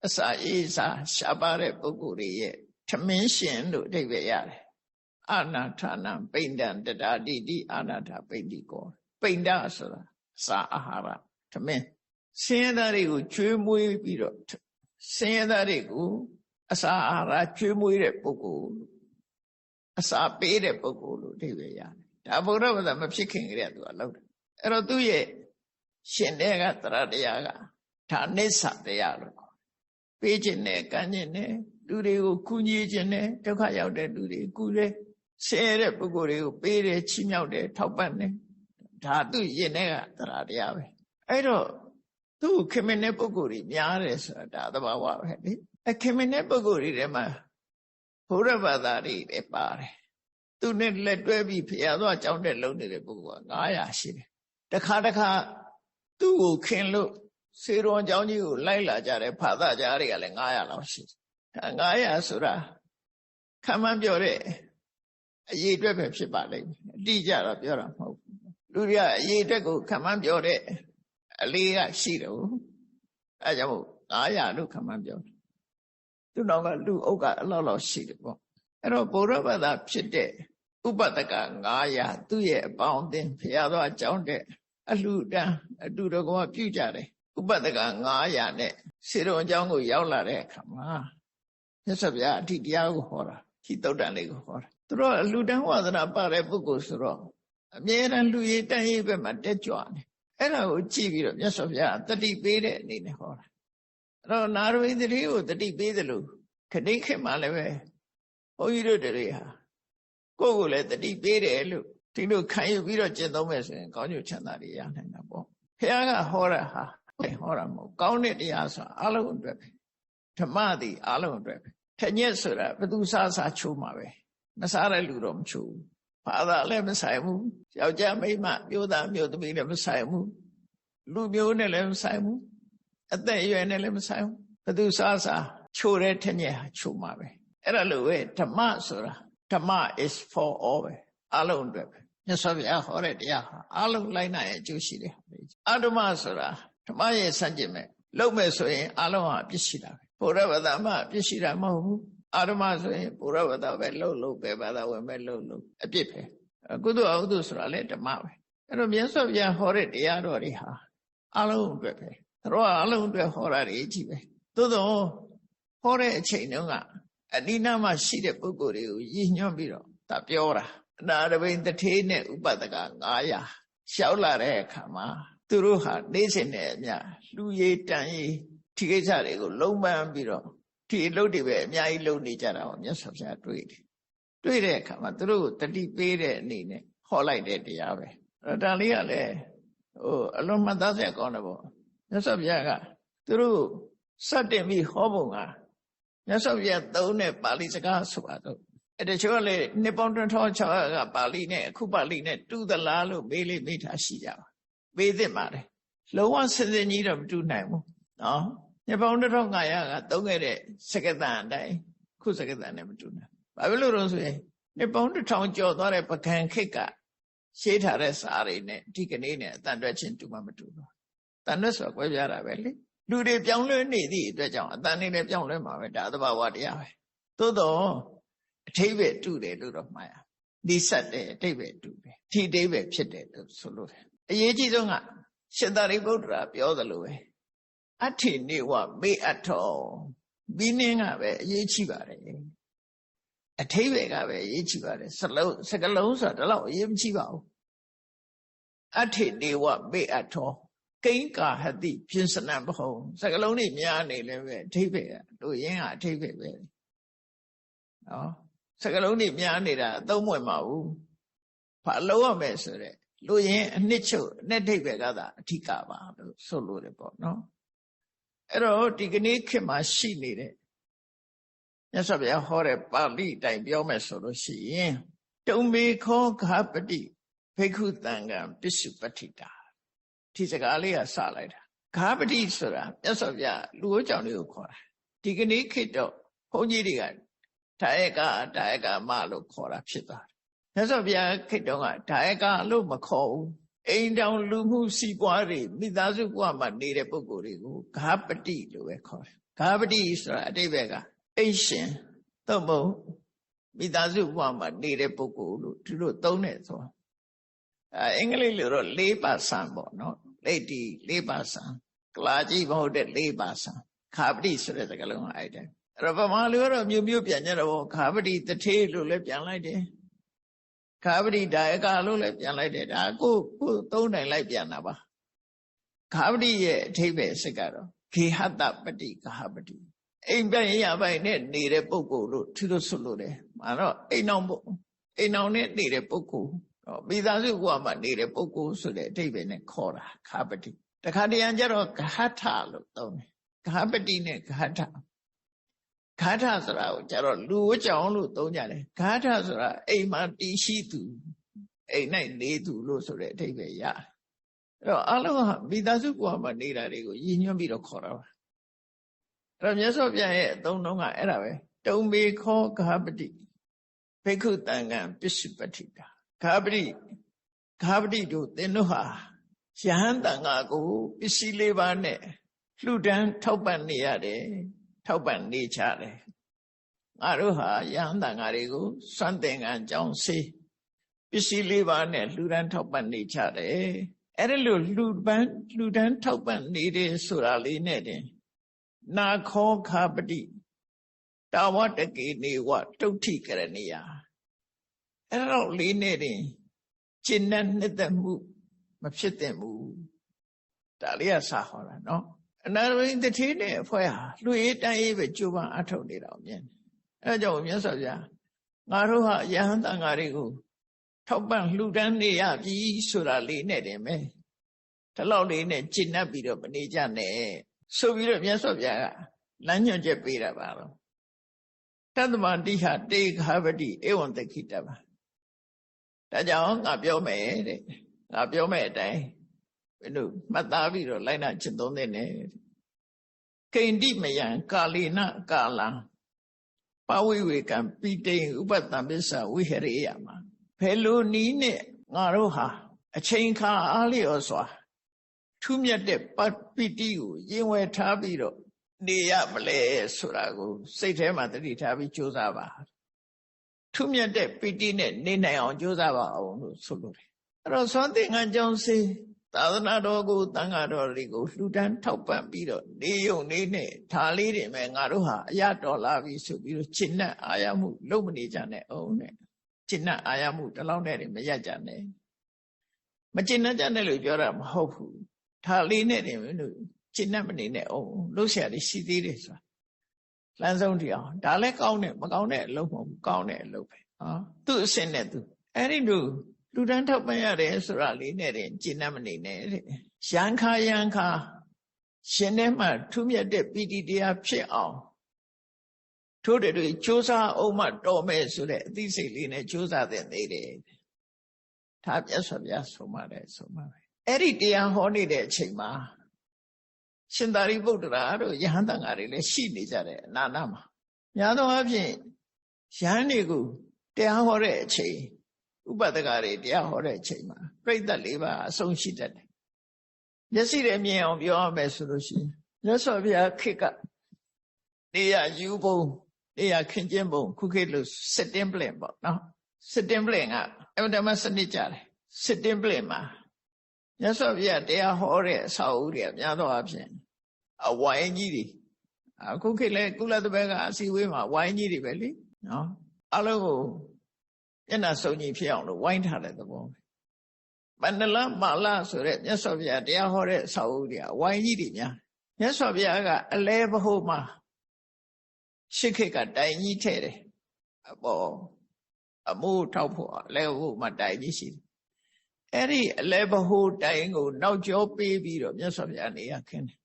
အစာအေးစာရှားပါတဲ့ပုဂ္ဂိုလ်တွေရဲ့ထမင်းရှင်လို့အဓိပ္ပာယ်ရတယ်အနာထနာပိဏ္ဍံတတာတိတိအနာထပိဏိကောပိဏ္ဍဆိုတာအစာအာဟာရထမင်းဆင်းရဲသားတွေကိုကျွေးမွေးပြီးတော့ဆင်းရဲသားတွေကိုအစာအာဟာရကျွေးမွေးတဲ့ပုဂ္ဂိုလ်အစာပေးတဲ့ပုဂ္ဂိုလ်လို့အဓိပ္ပာယ်ရတယ်ဒါဘုရားဘာသာမဖြစ်ခင်ကတည်းကသူကလုပ်တယ်အဲ့တော့သူ့ရဲ့ ရှင်တဲ့ကတရတရားကဒါနိစ္စတရားလို့ပေးခြင်းနဲ့ကမ်းခြင်းနဲ့လူတွေကိုကူညီခြင်းနဲ့ဒုက္ခရောက်တဲ့လူတွေကူတယ်ဆင်းရဲတဲ့ပုဂ္ဂိုလ်တွေကိုပေးတယ်ချီးမြှောက်တယ်ထောက်ပံ့တယ်ဒါသူရင်တဲ့ကတရတရားပဲအဲ့တော့သူခင်မင်းတဲ့ပုဂ္ဂိုလ်တွေများတယ်ဆိုတာဒါသဘာဝပဲလေခင်မင်းတဲ့ပုဂ္ဂိုလ်တွေထဲမှာဘုရားဘာသာတွေလည်းပါတယ်သူနဲ့လက်တွဲပြီးဖျားသွားကြောင်းတဲ့လုံနေတဲ့ပုဂ္ဂိုလ်က900ရှိတယ်တခါသူ့ကိုခင်လို့စေတော်เจ้าကြီးကိုလိုက်လာကြတယ်ဖာသာကြားတွေကလည်း900လောက်ရှိတယ်900ဆိုတာခံမှန်းပြောတဲ့အရေးအတွက်ပဲဖြစ်ပါလိမ့်မယ်အတိအကျတော့ပြောတာမဟုတ်ဘူးလူတွေကအရေးအတွက်ကိုခံမှန်းပြောတဲ့အလေးကရှိတယ်ဟုတ်အဲကြောင့်မို့900လို့ခံမှန်းပြောတယ်သူနောက်ကလူအုပ်ကအလောက်ရှိတယ်ပေါ့အဲ့တော့ဘုရားဘာသာဖြစ်တဲ့ဥပဒက900သူ့ရဲ့အပေါင်းအသင်းဖျားသွားကြောင်းတဲ့အလှူတန်းအတူတကွပြုကြတယ်ဥပဒက900နဲ့စေတော်အကြောင်းကိုရောက်လာတဲ့အခါမှာမြတ်စွာဘုရားအထိတရားကိုဟောတာဒီသုတ်တန်လေးကိုဟောတာသူတို့အလှူတန်းဝါဒနာပါတဲ့ပုဂ္ဂိုလ်ဆိုတော့အမြဲတမ်းလူရည်တန်ရေးဘက်မှာတက်ကြွနေအဲ့ဒါကိုကြည့်ပြီးတော့မြတ်စွာဘုရားတတိပေးတဲ့အနေနဲ့ဟောတာအဲ့တော့နာရဝိသတိကိုတတိပေးသလိုခတိခေတ်မှာလည်းပဲဘုန်းကြီးတို့တွေဟာကိုယ့်ကိုယ်လည်းတတိပေးတယ်လို့ဒီလိုခံယူပြီးတော့ကျင့်သုံးမယ်ဆိုရင်ကောင်းကျိုးချမ်းသာတွေရနိုင်တာပေါ့ဘုရားကဟောတာဟာဟောတာမဟုတ်ကောင်းတဲ့တရားဆိုအလုံးအတွက်ပဲဓမ္မသည်အလုံးအတွက်ပဲထညက်ဆိုတာဘသူစားချိုးမှာပဲမစားတဲ့လူတော့မချိုးဘူးဘာသာလည်းမဆိုင်ဘူးယောက်ျားမိန်းမမျိုးသားမျိုးသမီးလည်းမဆိုင်ဘူးလူမျိုးနဲ့လည်းမဆိုင်ဘူးအသက်အရွယ်နဲ့လည်းမဆိုင်ဘူးဘသူစားချိုးတဲ့ထညက်ဟာချိုးမှာပဲအဲ့ဒါလိုပဲဓမ္မဆိုတာဓမ္မ is for all ပဲအလုံးအတွက်ပဲမြတ်စွာဘုရားဟောတဲ့တရားဟာအလုံးလိုက်နိုင်အကျိုးရှိတယ်အဓမ္မဆိုတာဓမ္မရဲ့ဆန့်ကျင်မဲ့လုပ်မဲ့ဆိုရင်အလုံးဟာအပြစ်ရှိတာပဲဘုရားဘာသာမှအပြစ်ရှိတာမဟုတ်ဘူးအဓမ္မဆိုရင်ဘုရားဘာသာပဲလုပ်ပဲဘာသာဝင်ပဲလုပ်အပြစ်ပဲကုသိုလ်အကုသိုလ်ဆိုတာလည်းဓမ္မပဲအဲ့တော့မြတ်စွာဘုရားဟောတဲ့တရားတော်တွေဟာအလုံးအတွက်ပဲသူတို့ကအလုံးအတွက်ဟောတာတွေကြီးပဲသို့သောဟောတဲ့အချိန်တုန်းကအနိနာမှာရှိတဲ့ပုဂ္ဂိုလ်တွေကိုရည်ညွှန်းပြီးတော့ဒါပြောတာအနာရဘိန်တထေးနဲ့ဥပဒက900ရှောက်လာတဲ့အခါမှာသူတို့ဟာနေစဉ်နဲ့အမျှလူရည်တန်ရည်ဒီကိစ္စတွေကိုလုံးပန်းပြီးတော့ဒီအလုပ်တွေပဲအများကြီးလုပ်နေကြတာပေါ့မြတ်စွာဘုရားတွေ့တဲ့အခါမှာသူတို့ကိုတတိပေးတဲ့အနေနဲ့ဟောလိုက်တဲ့တရားပဲဒါလေးကလည်းအလွန်မှတ်သားစရာကောင်းတယ်ပေါ့မြတ်စွာဘုရားကသူတို့စတင်ပြီးဟောပုံကမြတ်စွာဘုရားသုံးတဲ့ပါဠိစကားဆိုပါတော့အဲ့တချို့ကလည်းနှစ်ပေါင်း1600ကပါဠိနဲ့အခုပါဠိနဲ့တူသလားလို့မေးထားရှိကြပါမေးသင့်ပါတယ်လုံးဝစင်ကြီးတော့မတူနိုင်ဘူးနော်နှစ်ပေါင်း1500ကသုံးခဲ့တဲ့စကားသံအတိုင်းခုစကားသံနဲ့မတူနိုင်ဘာဖြစ်လို့လဲဆိုရင်နှစ်ပေါင်း1000ကျော်သွားတဲ့ပကံခေတ်ကရှင်းထားတဲ့စာတွေနဲ့ဒီကနေ့နဲ့အတန်တွက်ချင်းတူမှမတူဘူးတန်တွက်ဆိုတာကွဲပြားတာပဲလေလူတွေပြောင်းလဲနေသည့်အတွက်ကြောင့်အတန်နေလည်းပြောင်းလဲမှာပဲဒါသဘာဝတရားပဲသို့တော့အထိပ္ပယ်တူတယ်လို့တော့မှားရဒီဆက်တယ်အထိပ္ပယ်တူတယ်ဒီအထိပ္ပယ်ဖြစ်တယ်လို့ဆိုလို့တယ်အရေးကြီးဆုံးကရှင်သာရိပုတ္တရာပြောသလိုပဲအဋ္ဌိနေဝမေအပ်ထောဘီနင်းကပဲအရေးကြီးပါတယ်အထိပ္ပယ်ကပဲအရေးကြီးပါတယ်စကလုံးဆိုတာတော့အရေးမကြီးပါဘူးအဋ္ဌိနေဝမေအပ်ထောကိဉ္ကာဟတိပြင်စနံဘဟုံစကလုံးတွေများနေလည်းပဲအထိပ္ပယ်ကတို့ရင်းကအထိပ္ပယ်ပဲနော်စကလုံးတွေများနေတာအသုံးမဝင်ပါဘူးဘာလို့ရမယ်ဆိုတဲ့လူရင်းအနှစ်ချုပ်အနှစ်ထိပ်ပဲကသာအဓိကပါလို့ဆိုလို့တယ်ပေါ့နော်အဲ့တော့ဒီကနေ့ခေတ်မှာရှိနေတဲ့မြတ်စွာဘုရားဟောတဲ့ပါဠိတိုင်ပြောမယ်ဆိုလို့ရှိရင်တုံမေခောဃာပတိဘိက္ခုတံကံပစ္စုပတ္ထိတာဒီစကားလေးကစလိုက်တာဃာပတိဆိုတာမြတ်စွာဘုရားလူ့ကြောင့်လေးကိုခေါ်တာဒီကနေ့ခေတ်တော့ဘုန်းကြီးတွေကဒါယကမလို့ခေါ်တာဖြစ်သွားတယ်မြတ်စွာဘုရားခေတ်တုန်းကဒါယကလို့မခေါ်ဘူးအိမ်တောင်လူမှုစီးပွားတွေမိသားစုဘဝမှာနေတဲ့ပုဂ္ဂိုလ်တွေကိုဃာပတိလို့ပဲခေါ်တယ်ဃာပတိဆိုတာအတိပ္ပယ်ကအိမ်ရှင်သို့မဟုတ်မိသားစုဘဝမှာနေတဲ့ပုဂ္ဂိုလ်လို့ဒီလိုသုံးတယ်ဆိုအင်္ဂလိပ်လိုတော့4% ပေါ့နော်လက်တီ4%ကလာကြီးမဟုတ်တဲ့4%ဃာပတိဆိုတဲ့စကားလုံးကအဲ့ဒါအဲ့တော့ဗမာလူကတော့မျိုးပြန်ကြတော့ဃာပတိတထေးလို့လည်းပြန်လိုက်တယ်ဃာပတိဒါယကလို့လည်းပြန်လိုက်တယ်ဒါကိုသုံးနိုင်လိုက်ပြန်တာပါ ဂါပတိရဲ့အဓိပ္ပာယ်စကားတော့ဂေဟတပတိဂါပတိအိမ်ပိုင်ရပိုင်နဲ့နေတဲ့ပုဂ္ဂိုလ်လို့သူတို့ဆိုလို့တယ်မှာတော့အိမ်အောင်နဲ့နေတဲ့ပုဂ္ဂိုလ်မိသားစုဘဝမှာနေတဲ့ပုဂ္ဂိုလ်ဆိုတဲ့အဓိပ္ပာယ်နဲ့ခေါ်တာဂါပတိတခါတရံကျတော့ဂဟထလို့သုံးတယ်ဂါပတိနဲ့ဂဟထဆိုတာကိုကျတော့လူဝကြောင်လို့သုံးကြတယ်ဂဟထဆိုတာအိမ်မှာတည်ရှိသူအိမ်၌နေသူလို့ဆိုတဲ့အဓိပ္ပာယ်ရတယ်အဲ့တော့အလုံးဟာမိသားစုဘဝမှာနေတာတွေကိုရည်ညွှန်းပြီးတော့ခေါ်တာပါအဲ့တော့မြတ်စွာဘုရားရဲ့အသုံးလုံးကအဲ့ဒါပဲတုံမေခောဂါပတိဘိက္ခုတန်ခံပစ္စုပတိတာဂါပတိတို့သင်တို့ဟာယဟန်တန်ဃာကိုပစ္စည်းလေးပါးနဲ့လှူဒန်းထောက်ပံ့နေရတယ်ထောက်ပံ့နေကြတယ်ငါတို့ဟာယဟန်တန်ဃာတွေကိုစွန့်သင်္ကန်းကြောင်းစေပစ္စည်းလေးပါးနဲ့လှူဒန်းထောက်ပံ့နေကြတယ်အဲ့ဒါလို့လှူဒန်းထောက်ပံ့နေတယ်ဆိုတာလေးနဲ့တင်နာခောဂါပတိတာဝတကေနေဝတုဋ္ဌိကရဏီယအဲ့တော့လေးနဲ့တင်ကျင့်တဲ့နှစ်သက်မှုမဖြစ်သင့်ဘူးဒါလေးကစာဟောတာနော်အနာရင်းတတိနဲ့အဖွဲ့ဟာလူရေးတိုင်းရေးပဲကြိုးပမ်းအထောက်နေတာမြင်အဲဒါကြောင့်မြတ်စွာဘုရားငါတို့ဟာယဟန်တန်ဃာတွေကိုထောက်ပံ့လှူဒန်းနေရပြီဆိုတာလေးနဲ့တင်ပဲဒီလောက်လေးနဲ့ကျင့်တတ်ပြီးတော့မနေကြနဲ့ဆိုပြီးတော့မြတ်စွာဘုရားကလမ်းညွှန်ချက်ပေးတာပါတော့တသမတိဟတေဂါပတိဧဝံတခိတပါဒါကြောင့်ငါပြောမယ်တဲ့ငါပြောမယ်အတိုင်းဘယ်လိုမှတ်သားပြီးတော့လိုက်နာကျင့်သုံးတဲ့နဲ့ကိန္တိမယံကာလေနကာလံပဝိဝေကံပိတိံဥပတ္တံပစ္စဝိဟရိယမှာဘယ်လိုနည်းနဲ့ငါတို့ဟာအချိန်ခါအားလျော်စွာထူးမြတ်တဲ့ပိတိကိုရင်ဝယ်ထားပြီးတော့နေရမလဲဆိုတာကိုစိတ်ထဲမှာတတိထားပြီးကြိုးစားပါထူးမြတ်တဲ့ပိတိနဲ့နေနိုင်အောင်ကြိုးစားပါအောင်လို့ဆိုလိုတယ်အဲ့တော့သွန်သင်္ကန်းကြောင့်စေသာသနာတော်ကိုတန်ဃာတော်တွေကိုလှူဒန်းထောက်ပံ့ပြီးတော့နေယုံနေနဲ့ဒါလေးတွေမဲ့ငါတို့ဟာအရတော်လာပြီဆိုပြီးတော့ရှင်းနဲ့အာရမှုလုံးမနေကြနဲ့အောင်နဲ့ရှင်းနဲ့အာရမှုတလောက်နဲ့တွေမရကြနဲ့မရှင်းနဲ့ကြနဲ့လို့ပြောတာမဟုတ်ဘူးဒါလေးနဲ့တွေလို့ရှင်းနဲ့မနေနဲ့အောင်လို့ဆရာတွေရှိသေးတယ်ဆိုတာလမ်းဆုံးတရားဒါလည်းကောင်းတယ်မကောင်းတဲ့အလုပ်မဟုတ်ဘူးကောင်းတဲ့အလုပ်ပဲသူ့အစင်နဲ့သူအဲ့ဒီလိုလူတန်းထောက်ပံ့ရတယ်ဆိုတာလေးနဲ့တင်ကျင့်တတ်မနေနဲ့တဲ့ရန်ခါရှင်ထဲမှာထူးမြတ်တဲ့ပီတိတရားဖြစ်အောင်ထို့တွေစ조사အောင်မှတော်မယ်ဆိုတဲ့အသိစိတ်လေးနဲ့စ조사တဲ့သေးတယ်ဒါပြတ်ဆိုပြဆုံးပါတယ်အဲ့ဒီတရားဟောနေတဲ့အချိန်မှာရှင်သာရိပုတ္တရာတို့ယဟန်တန်ဃာတွေလည်းရှိနေကြတယ်အနာနာမှာများသောအားဖြင့်ယဟန်တွေကိုတရားဟောတဲ့အချိန်ဥပဒကတွေတရားဟောတဲ့အချိန်မှာပြိဿလေးပါအဆုံးရှိတတ်တယ်မျက်စိနဲ့မြင်အောင်ပြောရမယ်ဆိုလို့ရှိရင်မြတ်စွာဘုရားခေတ်ကနေရယူပုံနေရခင်ကျင်းပုံခုခေတ်လို့စစ်တင်းပလင်ပေါ့နော်စစ်တင်းပလင်ကအမှန်တမ်းစနစ်ကြတယ်စစ်တင်းပလင်မှာမြတ်စွာဘုရားတရားဟောတဲ့အဆောက်အဦတွေများသောအားဖြင့်အဝိုင်းကြီးတွေအခုခေတ်လဲကုလသမဂ္ဂအစည်းအဝေးမှာဝိုင်းကြီးတွေပဲလေနော်အလုံးကိုမျက်နှာစုံညီဖြစ်အောင်လို့ဝိုင်းထားတဲ့သဘောပဲမန္တလမာလဆိုတဲ့မြတ်စွာဘုရားတရားဟောတဲ့အဆောက်အဦတွေဝိုင်းကြီးတွေများမြတ်စွာဘုရားကအလဲဘဟုမှာရှစ်ခေတ်ကတိုင်ကြီးထဲတယ်အပေါ်အမိုးထောက်ဖို့အလဲဘဟုမှာတိုင်ကြီးရှိတယ်အဲ့ဒီအလဲဘဟုတိုင်ကိုနောက်ကျောပေးပြီးတော့မြတ်စွာဘုရားနေရခင်းတယ်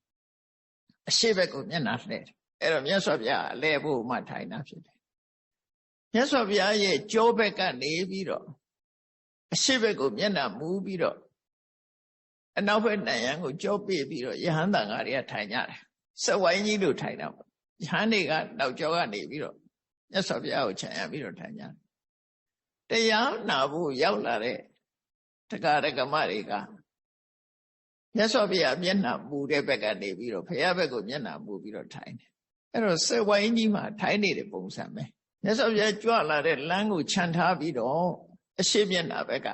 အရှိဘက်ကိုမျက်နှာလှည့်တယ်အဲ့တော့မြတ်စွာဘုရားအလဲဘဟုမှာထိုင်တာဖြစ်တယ်မြတ်စွာဘုရားရဲ့ကြောဘက်ကနေပြီးတော့အရှိဘက်ကိုမျက်နှာမူပြီးတော့အနောက်ဘက်နံရံကိုကြောပေးပြီးတော့ယဟန်တန်ဃာတွေကထိုင်ကြတယ်စက်ဝိုင်းကြီးလို့ထိုင်တာပေါ့ယဟန်တွေကနောက်ကျောကနေပြီးတော့မြတ်စွာဘုရားကိုခြံရံပြီးတော့ထိုင်ကြတယ်တရားနာဖို့ရောက်လာတဲ့တရားဓမ္မတွေကမြတ်စွာဘုရားမျက်နှာမူတဲ့ဘက်ကနေပြီးတော့ဘုရားဘက်ကိုမျက်နှာမူပြီးတော့ထိုင်တယ်အဲ့တော့စက်ဝိုင်းကြီးမှာထိုင်နေတဲ့ပုံစံပဲမြတ်စွာဘုရားကြွလာတဲ့လမ်းကိုခြံထားပြီးတော့အရှိမျက်နှာဘက်ကဥ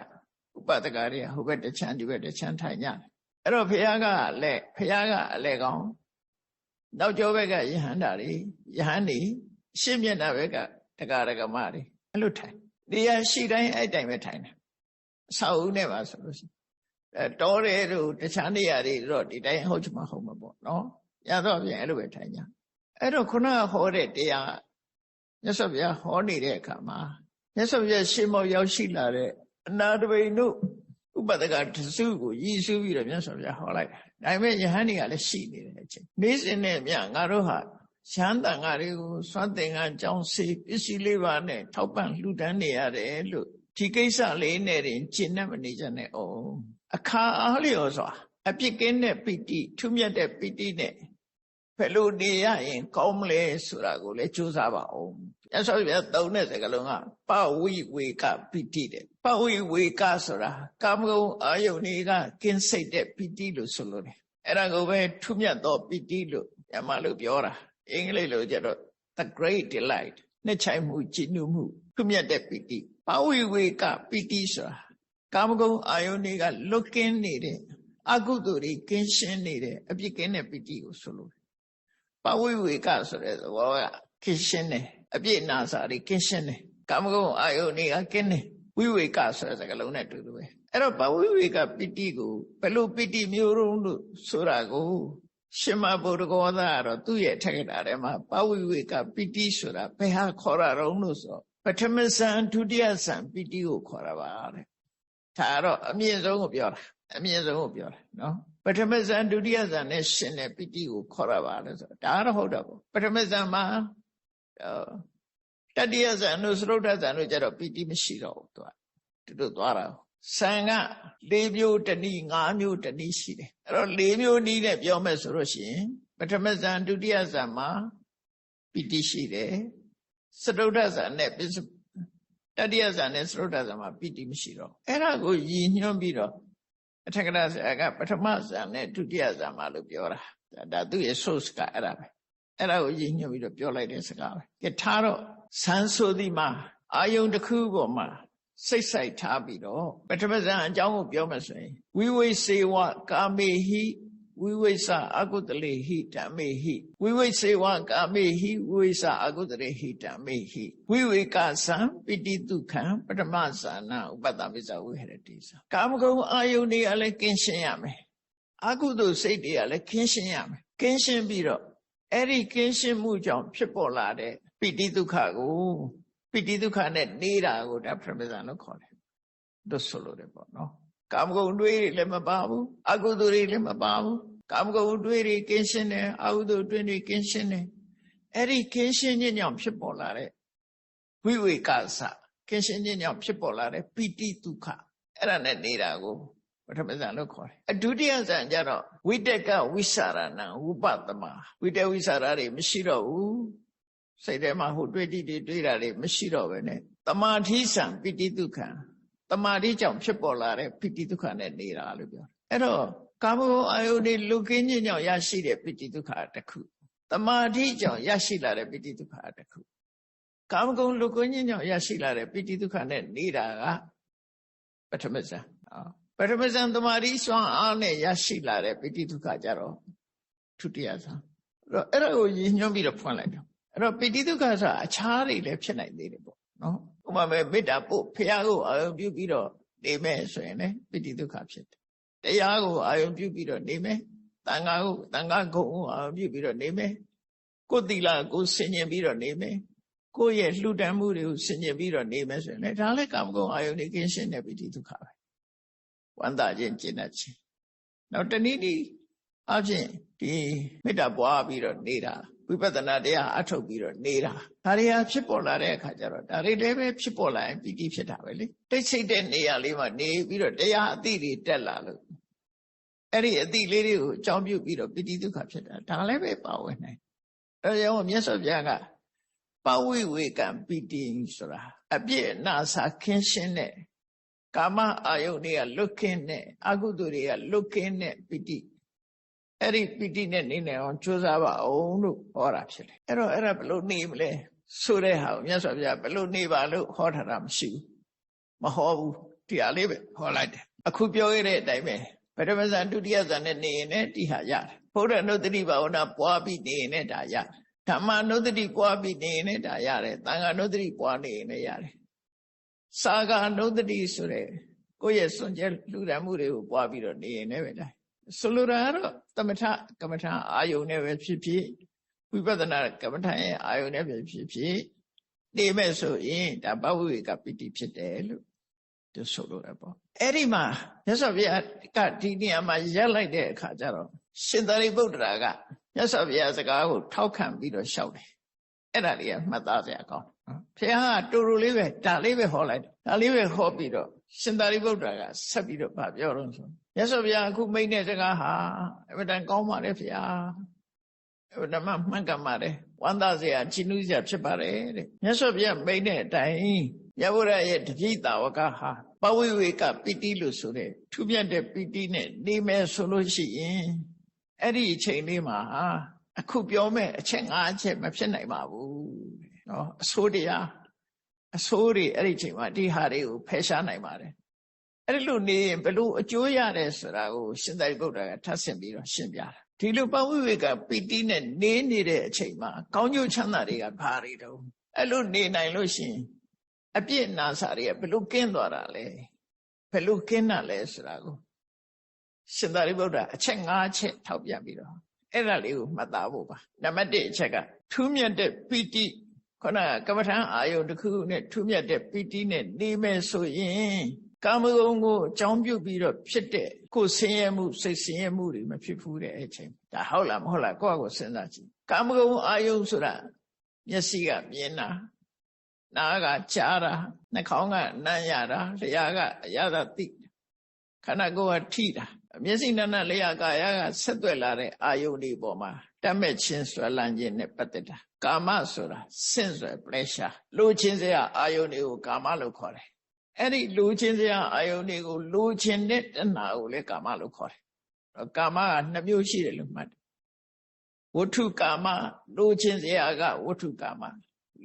ပဒကတွေဟိုဘက်တစ်ချမ်းဒီဘက်တစ်ချမ်းထိုင်ကြတယ်အဲ့တော့ဘုရားကအလဲကောင်းနောက်ကျောဘက်ကယဟန္တာတွေယဟန်တွေအရှိမျက်နှာဘက်ကတရားဓမ္မတွေအဲ့လိုထိုင်နေရာရှိတိုင်းအဲ့တိုင်ပဲထိုင်တယ်အဆောက်အဦနဲ့ပါဆိုလို့ရှိ တော်တယ်တို့တခြားနေရာတွေတော့ဒီတိုင်းဟုတ်ချင်မှဟုတ်မှာပေါ့နော်ရတော့ပြန်အဲ့လိုပဲထိုင်ကြအဲ့တော့ခုနကဟောတဲ့တရားမြတ်စွာဘုရားဟောနေတဲ့အခါမှာမြတ်စွာဘုရားရှေးမောရောက်ရှိလာတဲ့အနာတပိန်တို့ဥပဒကတစုကိုရည်စူးပြီးတော့မြတ်စွာဘုရားဟောလိုက်တာဒါပေမဲ့ယဟန်တွေကလည်းရှိနေတဲ့အချိန်နေ့စဉ်နဲ့မြငါတို့ဟာရှမ်းတန်ဃာတွေကိုစွမ်းသင်္ကန်းကြောင်းစေပစ္စည်းလေးပါနဲ့ထောက်ပံ့လှူဒန်းနေရတယ်လို့ဒီကိစ္စလေးနဲ့တင်ကျင့်မနေကြနဲ့အောင်အခါအားလျော်စွာအပြစ်ကင်းတဲ့ပီတိထူးမြတ်တဲ့ပီတိနဲ့ဘယ်လိုနေရရင်ကောင်းမလဲဆိုတာကိုလည်းကြိုးစားပါအောင်မြတ်စွာဘုရားသုံးတဲ့စကားလုံးကပဝိဝေကပီတိတဲ့ပဝိဝေကဆိုတာကာမဂုဏ်အာယုန်တွေကကင်းစိတ်တဲ့ပီတိလို့ဆိုလို့တယ်အဲ့ဒါကိုပဲထူးမြတ်သောပီတိလို့ညမလို့ပြောတာအင်္ဂလိပ်လိုကျတော့ the great delight နှစ်ချိုင်မှုကြည်နူးမှုထူးမြတ်တဲ့ပီတိပဝိဝေကပီတိဆိုတာကာမဂုဏ်အာယုန်တွေကလွတ်ကင်းနေတဲ့အကုသိုလ်တွေကင်းရှင်းနေတဲ့အပြစ်ကင်းတဲ့ပီတိကိုဆိုလို့ပဝိဝေကဆိုတဲ့သဘောကကင်းရှင်းတယ်အပြစ်နာစာတွေကင်းရှင်းတယ်ကာမဂုဏ်အာယုန်တွေကကင်းတယ်ဝိဝေကဆိုတဲ့စကားလုံးနဲ့တူတူပဲအဲ့တော့ပဝိဝေကပီတိကိုဘယ်လိုပီတိမျိုးတုံးလို့ဆိုတာကိုရှင်မဗုဒ္ဓဂောသကတော့သူ့ရဲ့ထက်ကတာထဲမှာပဝိဝေကပီတိဆိုတာဘယ်ဟာခေါ်ရအောင်လို့ဆိုပထမဇန်ဒုတိယဇန်ပီတိကိုခေါ်ရပါတဲ့ဒါတော့အမြင့်ဆုံးကိုပြောတာအမြင့်ဆုံးကိုပြောတာနော်ပထမဇန်ဒုတိယဇန်နဲ့ရှင်တဲ့ပီတိကိုခေါ်ရပါတယ်ဆိုဒါတော့ဟုတ်တော့ပထမဇန်မှာတတိယဇန်တို့သရုတ်ထဇန်တို့ကျတော့ပီတိမရှိတော့ဘူးသူတို့သွားတာဇန်က၄မျိုးတနည်း၅မျိုးတနည်းရှိတယ်အဲ့တော့၄မျိုးနည်းနဲ့ပြောမယ်ဆိုလို့ရှိရင်ပထမဇန်ဒုတိယဇန်မှာပီတိရှိတယ်သရုတ်ထဇန်နဲ့တတိယဇန်နဲ့သရုတ်ထဇန်မှာပီတိမရှိတော့အဲ့ဒါကိုရည်ညွှန်းပြီးတော့အထက်ကရာဆရာကပထမဇန်နဲ့ဒုတိယဇန်မှာလို့ပြောတာဒါသူ့ရဲ့ source ကအဲ့ဒါပဲအဲ့ဒါကိုရည်ညွှန်းပြီးတော့ပြောလိုက်တဲ့စကားပဲကဲထားတော့ဇန်ဆိုသည်မှာအာယုန်တစ်ခုပေါ်မှာစိတ်ဆိုင်ထားပြီးတော့ပထမဇန်အကြောင်းကိုပြောမယ်ဆိုရင်ဝိဝိစေဝကာမေဟိဝိဝိသအကုတလေဟိဓမ္မေဟိဝိဝိစေဝကာမေဟိဝိဝိသအကုတလေဟိဓမ္မေဟိဝိဝေကဇံပိတိတုခံပထမဇာနာဥပတ္တပိစ္ဆဝိဟရတိဇံကာမဂုဏ်အာယုန်တွေကလည်းကင်းရှင်းရမယ်အကုသိုလ်စိတ်တွေကလည်းကင်းရှင်းရမယ်ကင်းရှင်းပြီးတော့အဲ့ဒီကင်းရှင်းမှုကြောင့်ဖြစ်ပေါ်လာတဲ့ပိတိဒုက္ခကိုပိတိဒုက္ခနဲ့နေတာကိုဒါပထမဇန်လို့ခေါ်တယ်တို့ဆိုလို့တယ်ပေါ့နော်ကာမဂုဏ်တွေးတွေလည်းမပါဘူးအကုသိုလ်တွေလည်းမပါဘူးကာမဂုဏ်တွေးတွေကင်းရှင်းတယ်အကုသိုလ်တွေးတွေကင်းရှင်းတယ်အဲ့ဒီကင်းရှင်းခြင်းကြောင့်ဖြစ်ပေါ်လာတဲ့ဝိဝေကသကင်းရှင်းခြင်းကြောင့်ဖြစ်ပေါ်လာတဲ့ပိတိဒုက္ခအဲ့ဒါနဲ့နေတာကိုပထမဇန်လို့ခေါ်တယ်အဒုတိယဇန်ကျတော့ဝိတက်ကဝိสารဏံဝုပသမဝိတက်ဝိสารတွေမရှိတော့ဘူးစိတ်ထဲမှာဟိုတွေးတိတွေးတာတွေမရှိတော့ပဲနဲ့တမာတိဆံပိတိဒုက္ခတမာတိကြောင့်ဖြစ်ပေါ်လာတဲ့ပိတိဒုက္ခနဲ့နေတာလို့ပြောတယ်အဲ့တော့ကာမဂုဏ်အာယုန်တွေလူကင်းခြင်းကြောင့်ရရှိတဲ့ပိတိဒုက္ခတစ်ခုတမာတိကြောင့်ရရှိလာတဲ့ပိတိဒုက္ခတစ်ခုကာမဂုဏ်လူကင်းခြင်းကြောင့်ရရှိလာတဲ့ပိတိဒုက္ခနဲ့နေတာကပထမဇန်ပထမဇန်တမာတိစွမ်းအားနဲ့ရရှိလာတဲ့ပိတိဒုက္ခကြတော့ဒုတိယဇန်အဲ့ဒါကိုရည်ညွှန်းပြီးတော့ဖွင့်လိုက်တော့အဲ့တော့ပိတိဒုက္ခဆိုတာအခြားတွေလည်းဖြစ်နိုင်သေးတယ်ပေါ့နော်ဥပမာမေတ္တာပို့ဖရာကိုအာယုံပြုပြီးတော့နေမယ်ဆိုရင်လည်းပိတိဒုက္ခဖြစ်တယ်တရားကိုအာယုံပြုပြီးတော့နေမယ်တန်ခါဂုဏ်ကိုအာယုံပြုပြီးတော့နေမယ်ကိုယ်သီလကိုဆင်ញင်ပြီးတော့နေမယ်ကိုယ့်ရဲ့လှူဒန်းမှုတွေကိုဆင်ញင်ပြီးတော့နေမယ်ဆိုရင်လည်းဒါလည်းကာမဂုဏ်အာယုံတွေကင်းရှင်းတဲ့ပိတိဒုက္ခပဲဝန္တာခြင်းကျင့်တတ်ခြင်းနောက်တနည်းနည်းအဖြစ်ဒီမေတ္တာပွားပြီးတော့နေတာဝိပဿနာတရားအထုတ်ပြီးတော့နေတာဒါတွေဟာဖြစ်ပေါ်လာတဲ့အခါကျတော့ဒါတွေလည်းပဲဖြစ်ပေါ်လာရင်ပီတိဖြစ်တာပဲလေတိတ်ဆိတ်တဲ့နေရာလေးမှာနေပြီးတော့တရားအသိတွေတက်လာလို့အဲ့ဒီအသိလေးတွေကိုအကြောင်းပြုပြီးတော့ပီတိဒုက္ခဖြစ်တာဒါလည်းပဲပါဝင်နိုင်အဲကြောင့်မြတ်စွာဘုရားကပဝိဝေကံပီတိဆိုတာအပြည့်အနာစာခင်းရှင်းတဲ့ကာမအာယုန်တွေကလွတ်ခင်းတဲ့အကုသိုလ်တွေကလွတ်ခင်းတဲ့ပီတိအဲ့ဒီပီတိနဲ့နေနေအောင်ကြိုးစားပါအောင်လို့ဟောတာဖြစ်တယ်အဲ့တော့အဲ့ဒါဘယ်လိုနေမလဲဆိုတဲ့ဟာကိုမြတ်စွာဘုရားဘယ်လိုနေပါလို့ဟောထားတာမရှိဘူးမဟောဘူးတရားလေးပဲဟောလိုက်တယ်အခုပြောရတဲ့အတိုင်းပဲပထမဇန်ဒုတိယဇန်နဲ့နေရင်လည်းဒီဟာရတယ်ဘုရားနုတ္တိဘာဝနာပွားပြီးနေရင်လည်းဒါရတယ်ဓမ္မနုတ္တိပွားပြီးနေရင်လည်းဒါရတယ်သံဃာနုတ္တိပွားနေရင်လည်းရတယ်စာဃာနုတ္တိဆိုတဲ့ ကိုယ့်ရဲ့စွန့်ကြဲလူရမှုတွေကိုပွားပြီးတော့နေရင်လည်းပဲတိုင်းဆိုလိုတာကတော့သမထကမ္မထာအာယုန်နဲ့ပဲဖြစ်ဖြစ်ဝိပဿနာကမ္မထာရဲ့အာယုန်နဲ့ပဲဖြစ်ဖြစ်နေမဲ့ဆိုရင်ဒါဘဝဝေကပိတိဖြစ်တယ်လို့သူဆိုလိုတယ်ပေါ့အဲ့ဒီမှာမြတ်စွာဘုရားကဒီနေရာမှာရပ်လိုက်တဲ့အခါကျတော့ရှင်သာရိပုတ္တရာကမြတ်စွာဘုရားစကားကိုထောက်ခံပြီးတော့ရှောက်တယ်အဲ့ဒါလေးကမှတ်သားစရာကောင်းဘုရားကတူတူလေးပဲဒါလေးပဲဟောလိုက်ဒါလေးပဲဟောပြီးတော့ရှင်သာရိပုတ္တရာကဆက်ပြီးတော့ပြောတော့ဆိုမြတ်စွာဘုရားအခုမိန့်တဲ့စကားဟာအမှန်တန်ကောင်းပါလေဘုရားဓမ္မမှန်ကန်ပါတယ်ဝမ်းသာစရာချီးနူးစရာဖြစ်ပါတယ်တဲ့မြတ်စွာဘုရားမိန့်တဲ့အတိုင်းမြတ်ဗုဒ္ဓရဲ့တတိတာဝကဟာပဝိဝေကပိတိလို့ဆိုတဲ့ထူးမြတ်တဲ့ပိတိနဲ့နေမယ်ဆိုလို့ရှိရင်အဲ့ဒီအချိန်လေးမှာအခုပြောမဲ့အချက်၅ချက်မဖြစ်နိုင်ပါဘူးနော်အစိုးတရားအစိုးတွေအဲ့ဒီအချိန်မှာဒီဟာတွေကိုဖယ်ရှားနိုင်ပါတယ်အဲ့ဒီလိုနေရင်ဘယ်လိုအကျိုးရတယ်ဆိုတာကိုရှင်သာရိပုတ္တရာကထပ်ဆင့်ပြီးတော့ရှင်းပြတာဒီလိုပဝိဝေကပိတိနဲ့နေနေတဲ့အချိန်မှာကောင်းကျိုးချမ်းသာတွေကဘာတွေတုံးအဲ့လိုနေနိုင်လို့ရှိရင်အပြစ်နာစာတွေကဘယ်လိုကင်းသွားတာလဲဘယ်လိုကင်းတာလဲဆိုတာကိုရှင်သာရိပုတ္တရာအချက်၅ချက်ထောက်ပြပြီးတော့အဲ့ဒါလေးကိုမှတ်သားဖို့ပါနံပါတ်1အချက်ကထူးမြတ်တဲ့ပိတိခုနကကမ္မထာအာယုန်တစ်ခုနဲ့ထူးမြတ်တဲ့ပိတိနဲ့နေမယ်ဆိုရင်ကာမဂုဏ်ကိုအကြောင်းပြုပြီးတော့ဖြစ်တဲ့ကိုယ်ဆင်းရဲမှုစိတ်ဆင်းရဲမှုတွေမဖြစ်ဘူးတဲ့အချိန်ဒါဟုတ်လားမဟုတ်လားကိုယ့်အကိုစဉ်းစားကြည့်ကာမဂုဏ်အာယုန်ဆိုတာမျက်စိကမြင်တာနားကကြားတာနှာခေါင်းကနမ်းရတာလျှာကအရသာသိခန္ဓာကိုယ်ကထိတာမျက်စိနာနာလျှာကာယကဆက်သွယ်လာတဲ့အာယုန်ဒီပေါ်မှာတတ်မဲ့ခြင်းဆွဲလန်းခြင်းနဲ့ပတ်သက်တာကာမဆိုတာsensual pleasure လိုချင်စရာအာယုန်တွေကိုကာမလို့ခေါ်တယ်အဲ့ဒီလိုချင်စရာအာယုန်တွေကိုလိုချင်တဲ့တဏှာကိုလည်းကာမလို့ခေါ်တယ်ကာမက2မျိုးရှိတယ်လို့မှတ်တယ်ဝတ္ထုကာမလိုချင်စရာကဝတ္ထုကာမ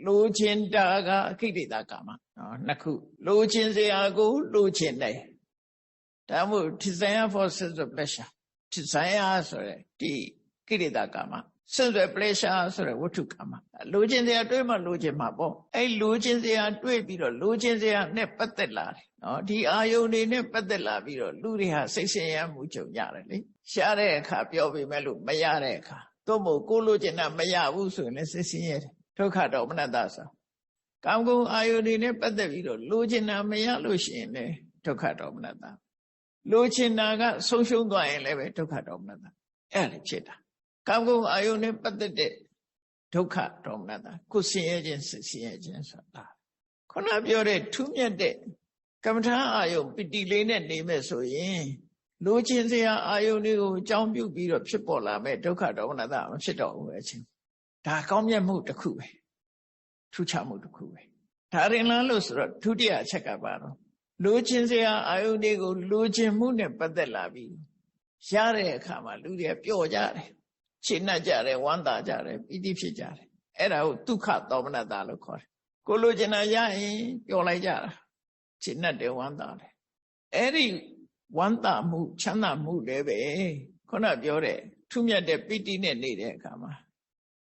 လိုချင်တာကအခိဋ္ဌကာမနှစ်ခုလိုချင်စရာကိုလိုချင်တယ်ဒါမို့ desire for sensual pleasure desire ဆိုတဲ့ဒီကိဋ္ဌကာမ sensual pleasure ဆိုတဲ့ဝတ္ထုကာမလိုချင်စရာတွေးမှလိုချင်မှာပေါ့အဲ့လိုချင်စရာတွေးပြီးတော့လိုချင်စရာနဲ့ပတ်သက်လာတယ်နော်ဒီအာယုန်တွေနဲ့ပတ်သက်လာပြီးတော့လူတွေဟာစိတ်ဆင်းရဲမှုကြုံရတယ်လေရှားတဲ့အခါပြောပေမဲ့လို့မရတဲ့အခါသို့မဟုတ်ကိုလိုချင်တာမရဘူးဆိုရင်လည်းစိတ်ဆင်းရဲတယ်ဒုက္ခဒေါမနတဆိုကာမဂုဏ်အာယုန်တွေနဲ့ပတ်သက်ပြီးတော့လိုချင်တာမရလို့ရှိရင်လည်းဒုက္ခဒေါမနတလိုချင်တာကဆုံးရှုံးသွားရင်လည်းပဲဒုက္ခဒေါမနတအဲ့ဒါဖြစ်တာကာမဂုဏ်အာယုန်နဲ့ပတ်သက်တဲ့ဒုက္ခဒေါမနတကိုဆင်းရဲခြင်းဆင်းရဲခြင်းဆိုတာခုနပြောတဲ့ထူးမြတ်တဲ့ကမ္မထာအာယုန်ပိတိလေးနဲ့နေမဲ့ဆိုရင်လိုချင်စရာအာယုန်တွေကိုအကြောင်းပြုပြီးတော့ဖြစ်ပေါ်လာမဲ့ဒုက္ခဒေါမနတမဖြစ်တော့ဘူးအချင်းဒါကောင်းမြတ်မှုတစ်ခုပဲထူးခြားမှုတစ်ခုပဲဒါရင်လားလို့ဆိုတော့ဒုတိယအချက်ကပါတော့လိုချင်စရာအာယုန်တွေကိုလိုချင်မှုနဲ့ပတ်သက်လာပြီးရတဲ့အခါမှာလူတွေပျော့ကြတယ်ရှင်းနှက်ကြတယ်ဝမ်းသာကြတယ်ပီတိဖြစ်ကြတယ်အဲ့ဒါကိုဒုက္ခဒေါမနတလို့ခေါ်တယ်ကိုလိုချင်တာရရင်ပျော်လိုက်ကြတာရှင်းနှက်တယ်ဝမ်းသာတယ်အဲ့ဒီဝမ်းသာမှုချမ်းသာမှုလည်းပဲခုနပြောတဲ့ထူးမြတ်တဲ့ပီတိနဲ့နေတဲ့အခါမှာ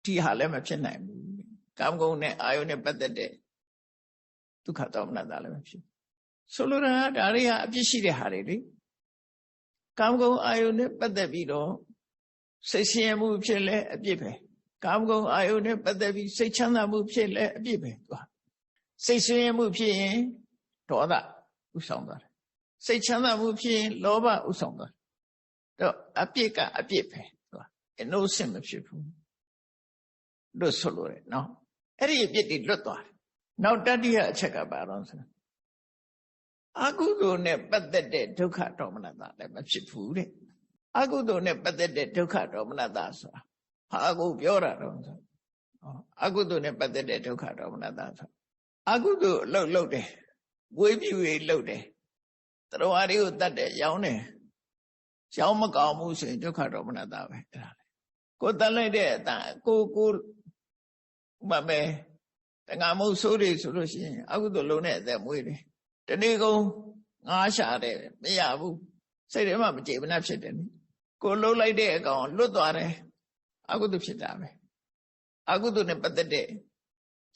ဒီဟာလည်းမဖြစ်နိုင်ဘူးကာမဂုဏ်နဲ့အာယုန်နဲ့ပတ်သက်တဲ့ဒုက္ခဒေါမနတလည်းမဖြစ်ဆိုလိုတာဒါတွေဟာအပြစ်ရှိတဲ့ဟာတွေလေကာမဂုဏ်အာယုန်နဲ့ပတ်သက်ပြီးတော့စိတ်ဆင်းရဲမှုဖြစ်လဲအပြစ်ပဲကာမဂုဏ်အာယုန်နဲ့ပတ်သက်ပြီးစိတ်ချမ်းသာမှုဖြစ်လဲအပြစ်ပဲသူစိတ်ဆင်းရဲမှုဖြစ်ရင်ဒေါသဥဆောင်သွားတယ်စိတ်ချမ်းသာမှုဖြစ်ရင်လောဘဥဆောင်သွားတယ်တော့အပြစ်ကအပြစ်ပဲသူinnocent မဖြစ်ဘူးလွတ်ဆိုလို့ရနော်အဲ့ဒီအပြစ်တွေလွတ်သွားတယ်နောက်တတိယအချက်ကဘာတော့ဆိုအကုသိုလ်နဲ့ပတ်သက်တဲ့ဒုက္ခဒေါမနတလည်းမဖြစ်ဘူးတဲ့အကုသိုလ်နဲ့ပတ်သက်တဲ့ဒုက္ခဒေါမနတဆိုတာဟာကိုပြောတာတော့ဆိုအကုသိုလ်နဲ့ပတ်သက်တဲ့ဒုက္ခဒေါမနတဆိုအကုသိုလ်လှုပ်တယ်ဝေးပြူရေးလှုပ်တယ်တရဝါတွေကိုတတ်တယ်ရောင်းတယ်ရောင်းမကောင်းဘူးဆိုရင်ဒုက္ခဒေါမနတပဲအဲ့ဒါလေကိုတတ်လိုက်တဲ့အတန်ကိုမမဲတငါမုတ်ဆိုးတွေဆိုလို့ရှိရင်အကုသိုလ်လုံးနဲ့အသက်မွေးတယ်တနေ့ကုန်ငါးရှာတယ်မရဘူးစိတ်ထဲမှာမကြေမနပ်ဖြစ်တယ်နိကိုလှုပ်လိုက်တဲ့အကောင်လွတ်သွားတယ်အကုသိုလ်ဖြစ်တာပဲအကုသိုလ်နဲ့ပတ်သက်တဲ့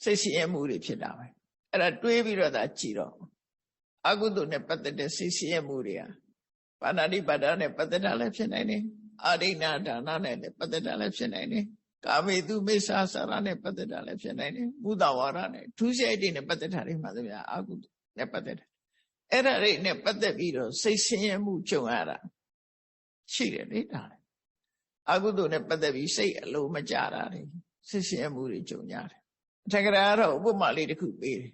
စိတ်ဆင်းရဲမှုတွေဖြစ်တာပဲအဲ့ဒါတွေးပြီးတော့သာကြည်တော့ အကုသိုလ်နဲ့ပတ်သက်တဲ့စိတ်ဆင်းရဲမှုတွေကပါဏာတိပါဒနဲ့ပတ်သက်တာလည်းဖြစ်နိုင်တယ်အာဒိဏဒါနနဲ့လည်းပတ်သက်တာလည်းဖြစ်နိုင်တယ်ကာမေတုမိစ္ဆာစာရနဲ့ပတ်သက်တာလည်းဖြစ်နိုင်တယ်မုဒဝါဒနဲ့ထူးစိတ်တွေနဲ့ပတ်သက်တာတွေမှသမျှအကုသိုလ်နဲ့ပတ်သက်တယ်အဲ့ဒါတွေနဲ့ပတ်သက်ပြီးတော့စိတ်ဆင်းရဲမှုကြုံရတာရှိတယ်လေဒါလေအကုသိုလ်နဲ့ပတ်သက်ပြီးစိတ်အလိုမကြတာတွေစိတ်ဆင်းရဲမှုတွေကြုံရတယ်အထက်ကရာကတော့ဥပမာလေးတစ်ခုပေးတယ်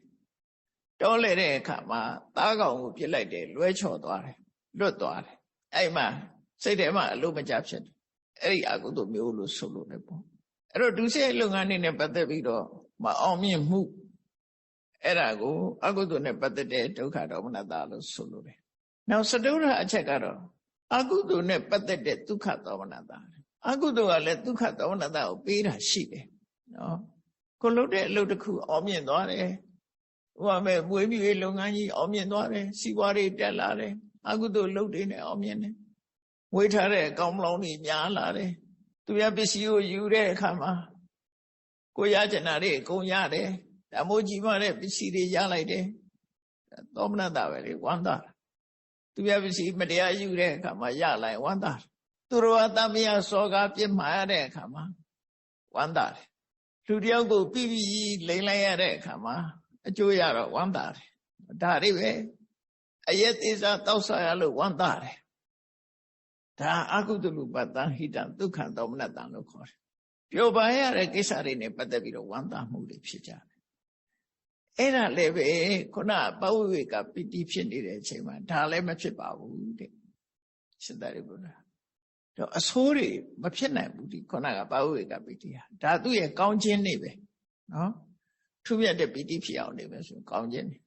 တောလဲတဲ့အခါမှာသားကောင်ကိုပြစ်လိုက်တယ်လွဲချော်သွားတယ်လွတ်သွားတယ်အဲ့မှာစိတ်ထဲမှာအလိုမကြဖြစ်တယ်အဲ့ဒီအကုသိုလ်မျိုးလို့ဆိုလို့လည်းပေါ့အဲ့တော့ဒုစရိုက်လုပ်ငန်းတွေနဲ့ပတ်သက်ပြီးတော့မအောင်မြင်မှုအဲ့ဒါကိုအကုသိုလ်နဲ့ပတ်သက်တဲ့ဒုက္ခဒေါမနတာလို့ဆိုလို့တယ်နောက်စတုထအချက်ကတော့အကုသိုလ်နဲ့ပတ်သက်တဲ့ဒုက္ခဒေါမနတာအကုသိုလ်ကလည်းဒုက္ခဒေါမနတာကိုပေးတာရှိတယ်နော်ကိုလုပ်တဲ့အလုပ်တစ်ခုအောင်မြင်သွားတယ်ဟိုမဲ့မွေးမြူရေးလုပ်ငန်းကြီးအောင်မြင်သွားတယ်စီးပွားရေးတက်လာတယ်အကုသိုလ်လုပ်တွေနဲ့အောင်မြင်တယ်ဝေးထားတဲ့အကောင်မလောင်းတွေများလာတယ်သူရပစ္စည်းကိုယူတဲ့အခါမှာကိုရကျင်တာတွေအကုန်ရတယ်ဓမ္မိုးကြီးမားတဲ့ပစ္စည်းတွေရလိုက်တယ်သောမနတာပဲလေဝမ်းသာသူရပစ္စည်းမတရားယူတဲ့အခါမှာရလိုက်ဝမ်းသာသူတော်အတမယစောကားပြစ်မှားရတဲ့အခါမှာဝမ်းသာတယ်လူတယောက်ကိုပြီးပြီးလိန်လိုက်ရတဲ့အခါမှာအကျိုးရတော့ဝမ်းသာတယ်ဒါတွေပဲအယက်သေးစားတောက်ဆရလို့ဝမ်းသာတယ်ဒါအကုသလူပတ္တဟိတံဒုက္ခဒေါမနတံလို့ခေါ်တယ်ပျော်ပါရတဲ့ကိစ္စတွေနဲ့ပတ်သက်ပြီးတော့ဝမ်းသာမှုတွေဖြစ်ကြတယ်အဲ့ဒါလည်းပဲခုနပဝိဝေကပီတိဖြစ်နေတဲ့အချိန်မှာဒါလည်းမဖြစ်ပါဘူးတဲ့ရှင်သာရိပုတ္တရာတော့အဆိုးတွေမဖြစ်နိုင်ဘူးဒီခုနကပဝိဝေကပီတိဟာဒါသူ့ရဲ့ကောင်းခြင်းနေပဲနော်ထူးမြတ်တဲ့ပီတိဖြစ်အောင်နေပဲဆိုကောင်းခြင်းနေ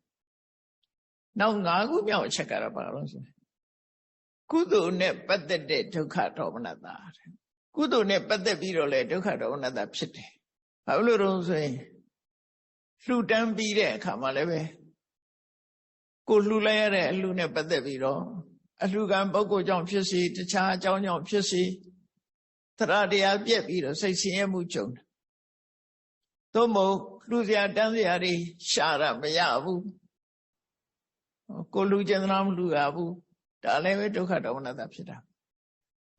နောက်၅ခုမြောက်အချက်ကတော့ဘာလို့ဆိုကုသိုလ်နဲ့ပတ်သက်တဲ့ဒုက္ခဒေါမနတာကုသိုလ်နဲ့ပတ်သက်ပြီးတော့လေဒုက္ခဒေါမနတာဖြစ်တယ်ဘာလို့လဲဆိုရင်လှူတန်းပြီးတဲ့အခါမှာလည်းပဲကိုလှူလိုက်ရတဲ့အလှူနဲ့ပတ်သက်ပြီးတော့အလှူခံပုဂ္ဂိုလ်ကြောင့်ဖြစ်စီတခြားအကြောင်းကြောင့်ဖြစ်စီသရတရားပြက်ပြီးတော့စိတ်ဆင်းရဲမှုကြုံတယ်သို့မဟုတ်လှူစရာတန်းစရာတွေရှာတာမရဘူးကိုလှူကျင်သလားမလှူရဘူးဒါလည်းပဲဒုက္ခဒေါမနတာဖြစ်တာ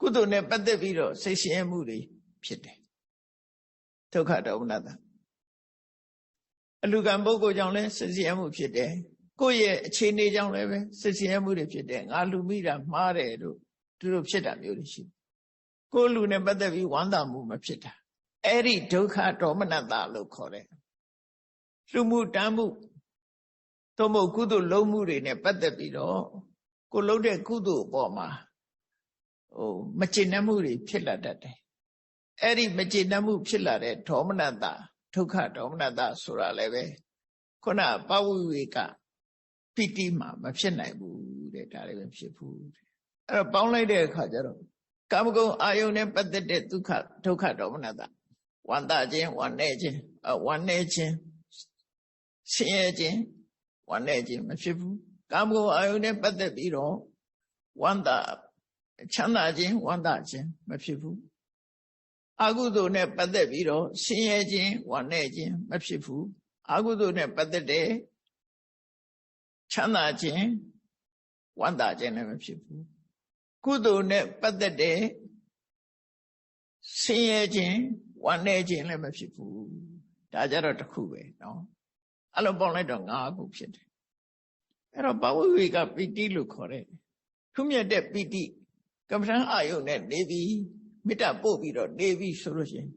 ကုသိုလ်နဲ့ပတ်သက်ပြီးတော့စိတ်ဆင်းရဲမှုတွေဖြစ်တယ်ဒုက္ခဒေါမနတာအလူကံပုဂ္ဂိုလ်ကြောင့်လည်းစိတ်ဆင်းရဲမှုဖြစ်တယ်ကိုယ့်ရဲ့အခြေအနေကြောင့်လည်းပဲစိတ်ဆင်းရဲမှုတွေဖြစ်တယ်ငါလူမိတာမှားတယ်တို့သူတို့ဖြစ်တာမျိုးတွေရှိတယ်ကိုယ်လူနဲ့ပတ်သက်ပြီးဝမ်းသာမှုမဖြစ်တာအဲ့ဒီဒုက္ခဒေါမနတာလို့ခေါ်တယ်လူမှုတမ်းမှုသို့မဟုတ်ကုသိုလ်လုံးမှုတွေနဲ့ပတ်သက်ပြီးတော့ကိုလုပ်တဲ့ကုသိုလ်အပေါ်မှာမကျေနပ်မှုတွေဖြစ်လာတတ်တယ်အဲ့ဒီမကျေနပ်မှုဖြစ်လာတဲ့ဒေါမနတာဒုက္ခဒေါမနတာဆိုတာလည်းပဲခုနပဝိဝေကပီတိမှာမဖြစ်နိုင်ဘူးတဲ့ဒါလည်းပဲဖြစ်ဘူးတဲ့အဲ့တော့ပေါင်းလိုက်တဲ့အခါကျတော့ကာမဂုဏ်အာယုန်နဲ့ပတ်သက်တဲ့ဒုက္ခဒေါမနတာဝန္တခြင်းဝန္နေခြင်းဝန္နေခြင်းဆင်းရဲခြင်းဝန္နေခြင်းမဖြစ်ဘူးကာမဂုဏ်အာယုန်နဲ့ပတ်သက်ပြီးတော့ဝန္တချမ်းသာခြင်းဝန္တခြင်းမဖြစ်ဘူးအကုသိုလ်နဲ့ပတ်သက်ပြီးတော့ဆင်းရဲခြင်းဝန္နေခြင်းမဖြစ်ဘူးအကုသိုလ်နဲ့ပတ်သက်တဲ့ချမ်းသာခြင်းဝန္တခြင်းလည်းမဖြစ်ဘူးကုသိုလ်နဲ့ပတ်သက်တဲ့ဆင်းရဲခြင်းဝန္နေခြင်းလည်းမဖြစ်ဘူးဒါကြတော့တစ်ခုပဲနော်အဲ့လိုပေါင်းလိုက်တော့၅ခုဖြစ်တယ်အဲ့တော့ပဝိဝေကပီတိလို့ခေါ်တဲ့ထူးမြတ်တဲ့ပီတိကမ္မဋ္ဌာန်းအာယုန်နဲ့နေပြီးမေတ္တာပို့ပြီးတော့နေပြီးဆိုလို့ရှိရင်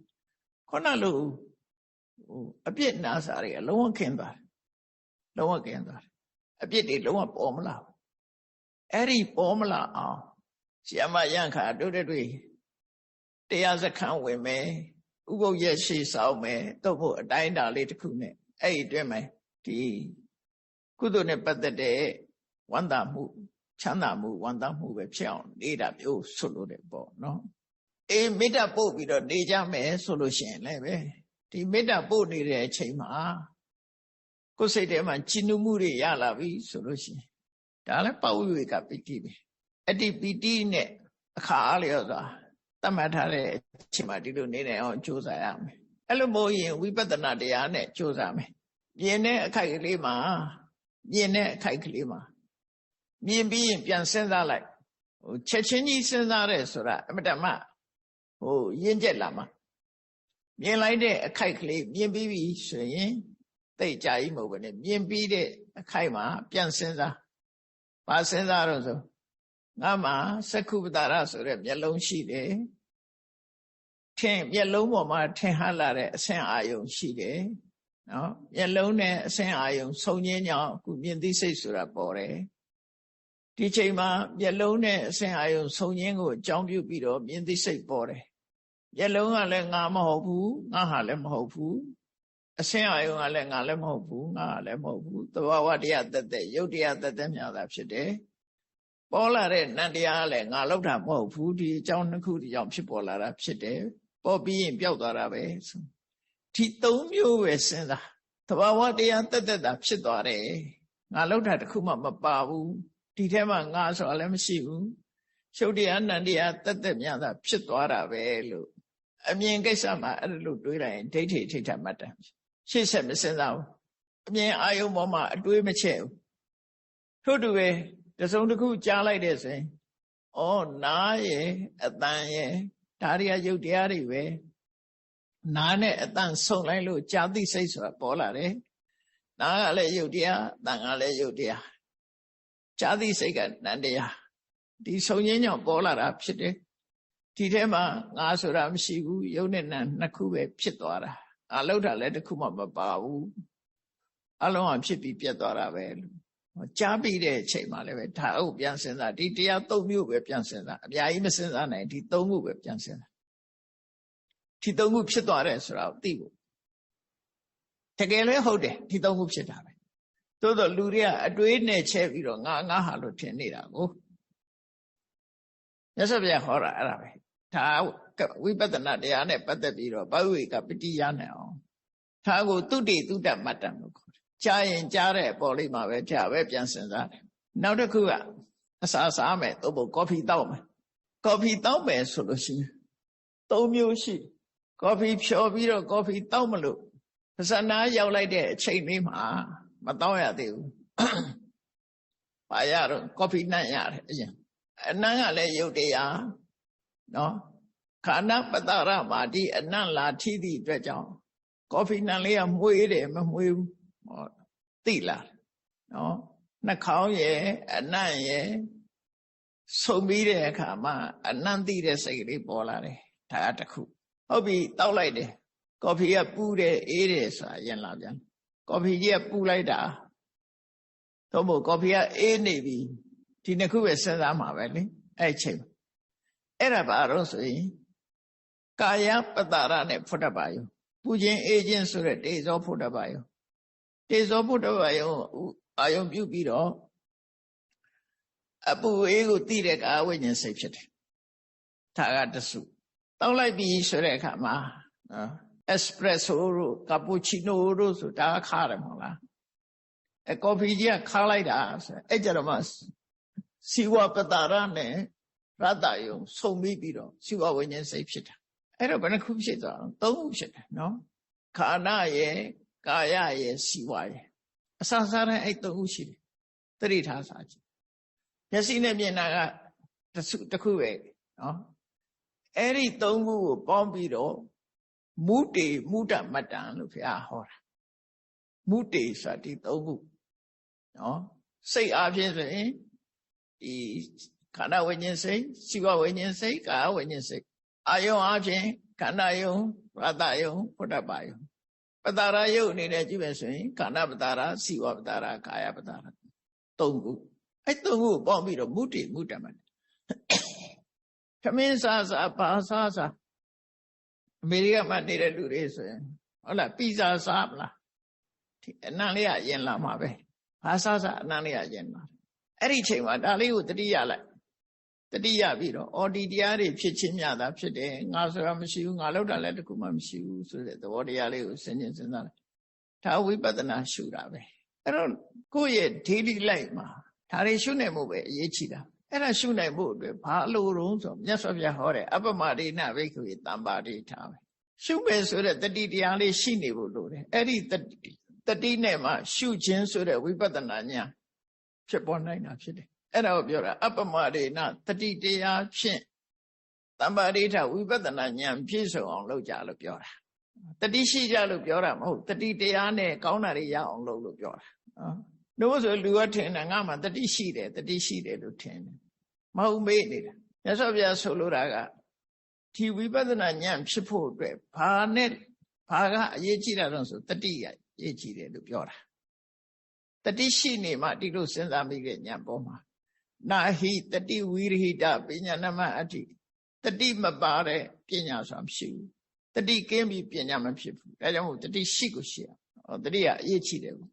ခုနလိုအပြစ်နာစာတွေအလုံးဝခင်းသွားတယ်လုံးဝခင်းသွားတယ်အပြစ်တွေလုံးဝပေါ်မလာဘူးအဲ့ဒီပေါ်မလာအောင်ဆီယမရန့်ခါတို့တွေတရားစခန်းဝင်မယ်ဥပုပ်ရဲ့ရှေ့ဆောင်မယ်တော့ဖို့အတိုင်းအတာလေးတစ်ခုနဲ့အဲ့ဒီအတွင်းမှာဒီကုသိုလ်နဲ့ပတ်သက်တဲ့ဝန္တာမှုချမ်းသာမှုဝန္တာမှုပဲဖြစ်အောင်နေတာမျိုးဆိုလို့တယ်ပေါ့နော်အေးမေတ္တာပို့ပြီးတော့နေကြမယ်ဆိုလို့ရှိရင်လည်းပဲဒီမေတ္တာပို့နေတဲ့အချိန်မှာကိုယ်စိတ်ထဲမှာကြည်နူးမှုတွေရလာပြီဆိုလို့ရှိရင်ဒါလည်းပဝိဝေကပီတိပဲအတ္တိပီတိနဲ့အခါအားလျော်စွာသတ်မှတ်ထားတဲ့အချိန်မှာဒီလိုနေနိုင်အောင်ကြိုးစားရမယ်အဲ့လိုမဟုတ်ရင်ဝိပဿနာတရားနဲ့ကြိုးစားမယ်မြင်တဲ့အခိုက်ကလေးမှာ မြင်ပြီးရင်ပြန်စဉ်းစားလိုက်ချက်ချင်းကြီးစဉ်းစားတယ်ဆိုတာအမတမရင့်ကျက်လာမှာမြင်လိုက်တဲ့အခိုက်ကလေးမြင်ပြီးပြီဆိုရင်သိကြကြီးမဟုတ်ဘူးနဲ့မြင်ပြီးတဲ့အခိုက်မှာပြန်စဉ်းစားဘာစဉ်းစားတော့ဆိုငါမှာသက္ခုပ္ပတာရဆိုတဲ့မျက်လုံးရှိတယ်ထင်မျက်လုံးပေါ်မှာထင်ဟလာတဲ့အဆင့်အာယုံရှိတယ်နော်မျက်လုံးနဲ့အဆင့်အာယုံဆုံငင်းကြောင့်အခုမြင်သိစိတ်ဆိုတာပေါ်တယ်ဒီချိန်မှာမျက်လုံးနဲ့အဆင့်အာယုံဆုံငင်းကိုအကြောင်းပြုပြီးတော့မြင်သိစိတ်ပေါ်တယ်မျက်လုံးကလည်းငါမဟုတ်ဘူးငါဟာလည်းမဟုတ်ဘူးအဆင့်အာယုံကလည်းငါလည်းမဟုတ်ဘူးငါဟာလည်းမဟုတ်ဘူးသဘာဝတရားတသက်ရုပ်တရားတသက်များတာဖြစ်တယ်ပေါ်လာတဲ့နတ်တရားလည်းငါလောက်တာမဟုတ်ဘူးဒီအကြောင်းနှစ်ခုဒီကြောင့်ဖြစ်ပေါ်လာတာဖြစ်တယ်ပေါ်ပြီးရင်ပျောက်သွားတာပဲဒီသုံးမျိုးပဲစဉ်းစားသဘာဝတရားတသက်တာဖြစ်သွားတယ်ငါလောက်တာတခုမှမပါဘူးဒီထဲမှာငါဆိုတာလည်းမရှိဘူးရှုပ်တရားနန္တရားတသက်များတာဖြစ်သွားတာပဲလို့အမြင်ကိစ္စမှာအဲ့လိုတွေးလိုက်ရင်ဒိဋ္ဌိထိဋ္ဌမတ္တရှေ့ဆက်မစဉ်းစားဘူးအမြင်အာယုံပေါ်မှာအတွေးမချဲ့ဘူးထို့တူပဲတစုံတစ်ခုကြားလိုက်တဲ့ဆိုရင်နားရဲ့အတန်ရဲ့ဒါတွေကရုပ်တရားတွေပဲနားနဲ့အတန်ဆုံလိုက်လို့ကြာသိစိတ်ဆိုတာပေါ်လာတယ်နားကလည်းရုပ်တရားအတန်ကလည်းရုပ်တရားကြာသိစိတ်ကနန္တရားဒီဆုံရင်းကြောင့်ပေါ်လာတာဖြစ်တယ်ဒီထဲမှာငါဆိုတာမရှိဘူးရုပ်နဲ့နာနှစ်ခုပဲဖြစ်သွားတာအလောက်တာလည်းတစ်ခုမှမပါဘူးအလုံးအဖြစ်ပြီးပြတ်သွားတာပဲလို့ကြားပြီးတဲ့အချိန်မှလည်းပဲဒါအုပ်ပြန်စဉ်းစားဒီတရားသုံးမျိုးပဲပြန်စဉ်းစားအများကြီးမစဉ်းစားနိုင်ဒီသုံးခုပဲပြန်စဉ်းစားဒီသုံးခုဖြစ်သွားတယ်ဆိုတာကိုသိဖို့တကယ်လည်းဟုတ်တယ်ဒီသုံးခုဖြစ်တာပဲသို့တော့လူတွေကအတွေးနဲ့ချဲပြီးတော့ငါဟာလို့ထင်နေတာကိုမြတ်စွာဘုရားဟောတာအဲ့ဒါပဲဒါဝိပဿနာတရားနဲ့ပတ်သက်ပြီးတော့ဘဝိကပတိရနိုင်အောင်ဒါကိုတုတိတုတ္တမတ္တံလို့ခေါ်တယ်ကြားရင်ကြားတဲ့အပေါ်လေးမှာပဲဒါပဲပြန်စဉ်းစားတယ်နောက်တစ်ခုကအစာစားမယ်သို့မဟုတ်ကော်ဖီတောက်မယ်ကော်ဖီတောက်မယ်ဆိုလို့ရှိရင်သုံးမျိုးရှိကော်ဖီဖြော်ပြီးတော့ကော်ဖီတောက်မလို့ပဇာနာရောက်လိုက်တဲ့အချိန်လေးမှာမတောက်ရသေးဘူးဘာရတော့ကော်ဖီနှံ့ရတယ်အရင်အနံ့ကလည်းရုပ်တရားနော်ခန္ဓာပတ္တရမှာဒီအနံ့လာထိသည့်အတွက်ကြောင့်ကော်ဖီနှံလေးကမွှေးတယ်မမွှေးဘူးသိလားနော်နှာခေါင်းရဲ့အနံ့ရဲ့ဆုံပြီးတဲ့အခါမှာအနံ့သိတဲ့စိတ်ကလေးပေါ်လာတယ်ဒါတခုဟုတ်ပြီတောက်လိုက်တယ်ကော်ဖီကပူတယ်အေးတယ်ဆိုတာရင်လာပြန်ကော်ဖီကြီးကပူလိုက်တာသို့မဟုတ်ကော်ဖီကအေးနေပြီဒီနှစ်ခုပဲစဉ်းစားမှာပဲလေအဲ့ချိန်အဲ့ဒါဘာလို့ဆိုရင်ကာယပတ္တရနဲ့ဖုဒ္ဓဘာယုပူခြင်းအေးခြင်းဆိုတဲ့တေဇောဖုဒ္ဓဘာယုတေဇောဖုဒ္ဓဘာယုအာယုံပြုပြီးတော့အပူအေးကိုသိတဲ့ကာဝိညာဉ်စိတ်ဖြစ်တယ်ဒါကတစုတောက်လိုက်ပြီဆိုတဲ့အခါမှာအက်စပရက်ဆိုတို့ကာပူချီနိုတို့ဆိုတာခါတယ်မဟုတ်လားကော်ဖီကြီးကခါလိုက်တာဆိုအဲ့ကြတော့မှစီဝပတ္တရနဲ့ရတ္တယုံဆုံပြီးတော့စီဝဝိညာဉ်စိတ်ဖြစ်တာအဲ့တော့ဘယ်နှခုဖြစ်သွားအောင်သုံးခုဖြစ်တယ်နော်ခန္ဓာရဲ့ကာယရဲ့စီဝရဲ့အစစားတဲ့အဲ့သုံးခုရှိတယ်သတိထားစားကြည့်မျက်စိနဲ့မြင်တာကတစ်ခုပဲနော်အဲ့ဒီသုံးခုကိုပေါင်းပြီးတော့မုတေမုဒ္ဒမတ္တံလို့ဘုရားဟောတာမုတေဆိုတာဒီသုံးခုနော်စိတ်အားဖြင့်ဆိုရင်ဒီခန္ဓာဝိညာဉ်စိတ်စီဝဝိညာဉ်စိတ်ကာယဝိညာဉ်စိတ်အာယုံအားဖြင့်ခန္ဓာယုံရတ္တယုံဖုဒ္ဓဘာယုံပတ္တရာယုံအနေနဲ့ကြည့်မယ်ဆိုရင်ခန္ဓာပတ္တရာစီဝပတ္တရာကာယပတ္တရာသုံးခုအဲ့သုံးခုပေါင်းပြီးတော့မုတေမုဒ္ဒမတ္တခမင်းစားစားဘာစားစားအမေရိကမှာနေတဲ့လူတွေဆိုရင်ဟုတ်လားပီဇာစားမလားဒီအနံ့လေးကရင်လာမှာပဲဘာစားစားအနံ့လေးကရင်လာအဲ့ဒီချိန်မှာဒါလေးကိုတတိယလိုက်တတိယပြီးတော့ဒီတရားတွေဖြစ်ချင်းများတာဖြစ်တယ်ငါဆိုတာမရှိဘူးငါလောက်တာလည်းတခုမှမရှိဘူးဆိုတဲ့သဘောတရားလေးကိုစဉ်းကျင်စဉ်းစားလိုက်ဒါဝိပဿနာရှုတာပဲအဲ့တော့ကိုယ့်ရဲ့ daily life မှာဒါတွေရှုနိုင်မှုပဲအရေးကြီးတာအဲ့ဒါရှုနိုင်ဖို့အတွက်ဘာလို့တုံးဆိုမြတ်စွာဘုရားဟောတယ်အပမဒိနဘိက္ခုတမ္ပါဒိထားပဲရှုမယ်ဆိုတဲ့တတိတရားလေးရှိနေဖို့လိုတယ်အဲ့ဒီတတိနဲ့မှရှုခြင်းဆိုတဲ့ဝိပဿနာဉာဏ်ဖြစ်ပေါ်နိုင်တာဖြစ်တယ် အဲ့ဒါကိုပြောတာအပမဒေနတတိတရားဖြင့်သမ္ပါဒိဋ္ဌဝိပဿနာဉာဏ်ပြည့်စုံအောင်လုပ်ကြလို့ပြောတာတတိရှိကြလို့ပြောတာမဟုတ်တတိတရားနဲ့ကောင်းတာတွေရအောင်လုပ်လို့ပြောတာနော်တို့ဆိုလူကထင်တယ်ငါမှတတိရှိတယ်လို့ထင်တယ်မဟုတ်မေ့နေတာမြတ်စွာဘုရားဆိုလိုတာကဒီဝိပဿနာဉာဏ်ဖြစ်ဖို့အတွက်ဘာကအရေးကြီးတာတော့ဆိုတတိကအရေးကြီးတယ်လို့ပြောတာတတိရှိနေမှဒီလိုစဉ်းစားမိတဲ့ဉာဏ်ပေါ်မှာနာဟိတတိဝိရဟိတပညာနမအဋ္ဌိတတိမပါတဲ့ပညာဆိုတာမရှိဘူးတတိကင်းပြီးပညာမဖြစ်ဘူးဒါကြောင့်မို့တတိရှိကိုရှိအောင်တတိကအရေးကြီးတယ်ဘူး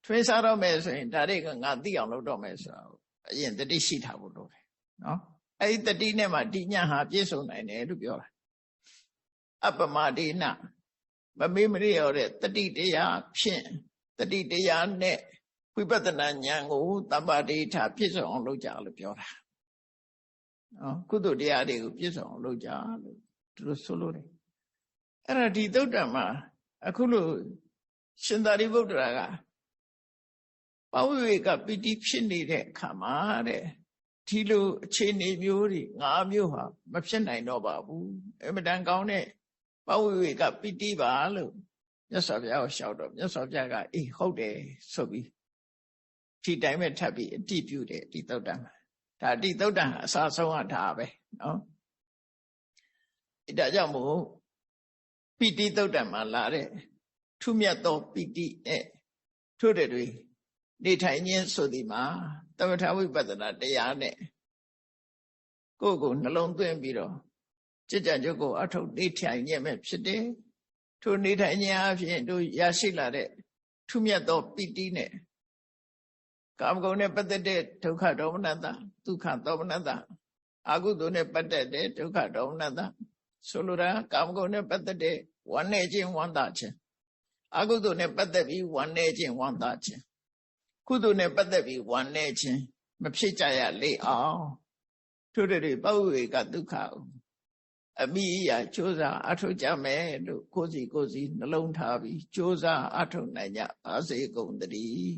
ထွေးစားတော့မယ်ဆိုရင်ဒါတွေကငါသိအောင်လုပ်တော့မယ်ဆိုတာအရင်တတိရှိထားဖို့လိုတယ်နော်အဲ့ဒီတတိနဲ့မှဒီညာဟာပြည့်စုံနိုင်တယ်လို့ပြောတာအပမဒေနမမေ့မရရတဲ့တတိတရားဖြင့်တတိတရားနဲ့ဝိပဿနာဉာဏ်ကိုသမ္ပါဒိဋ္ဌပြည့်စုံအောင်လုပ်ကြလို့ပြောတာနော်ကုသိုလ်တရားတွေကိုပြည့်စုံအောင်လုပ်ကြလို့သူတို့ဆိုလို့တယ်အဲ့ဒါဒီသုတ္တံမှာအခုလို့ရှင်သာရိပုတ္တရာကပဝိဝေကပိဋိဖြစ်နေတဲ့အခါမှာတဲ့ဒီလိုအခြေအနေမျိုးတွေ၅မျိုးဟာမဖြစ်နိုင်တော့ပါဘူးအမတန်ကောင်းတဲ့ပဝိဝေကပိဋိပါလို့မြတ်စွာဘုရားကိုလျှောက်တော့မြတ်စွာဘုရားကအေးဟုတ်တယ်ဆိုပြီးဒီတိုင်းပဲထပ်ပြီးအတိပြုတယ်ဒီသုတ္တံမှာဒါဒီသုတ္တံအစဆုံးကဒါပဲနော်ဒါကြောင့်မို့ပိဋိသုတ္တံမှာလာတဲ့ထူးမြတ်သောပိဋိနဲ့ထို့တဲ့တွေနေထိုင်ခြင်းဆိုဒီမှာသမထဝိပဿနာတရားနဲ့ကိုယ့်ကိုနှလုံးသွင်းပြီးတော့จิตကြကြုတ်ကိုအထုတ်နေထိုင်ခြင်းပဲဖြစ်တယ်ထိုနေထိုင်ခြင်းအပြင်တို့ရရှိလာတဲ့ထူးမြတ်သောပိဋိနဲ့ကာမဂုဏ်နဲ့ပတ်သက်တဲ့ဒုက္ခဒေါမနတဒုက္ခဒေါမနတအကုသိုလ်နဲ့ပတ်သက်တဲ့ဒုက္ခဒေါမနတဆိုလိုတာကာမဂုဏ်နဲ့ပတ်သက်တဲ့ဝမ်းနေခြင်းဝမ်းသာခြင်းအကုသိုလ်နဲ့ပတ်သက်ပြီးဝမ်းနေခြင်းဝမ်းသာခြင်းကုသိုလ်နဲ့ပတ်သက်ပြီးဝမ်းနေခြင်းမဖြစ်ကြရလေအောင်ထို့တဲ့ပဝိဝေကဒုက္ခအမိအရာကြိုးစားအထုတ်ကြမယ်လို့ကိုယ်စီနှလုံးထားပြီးကြိုးစားအထုတ်နိုင်ကြပါစေကုန်သတည်း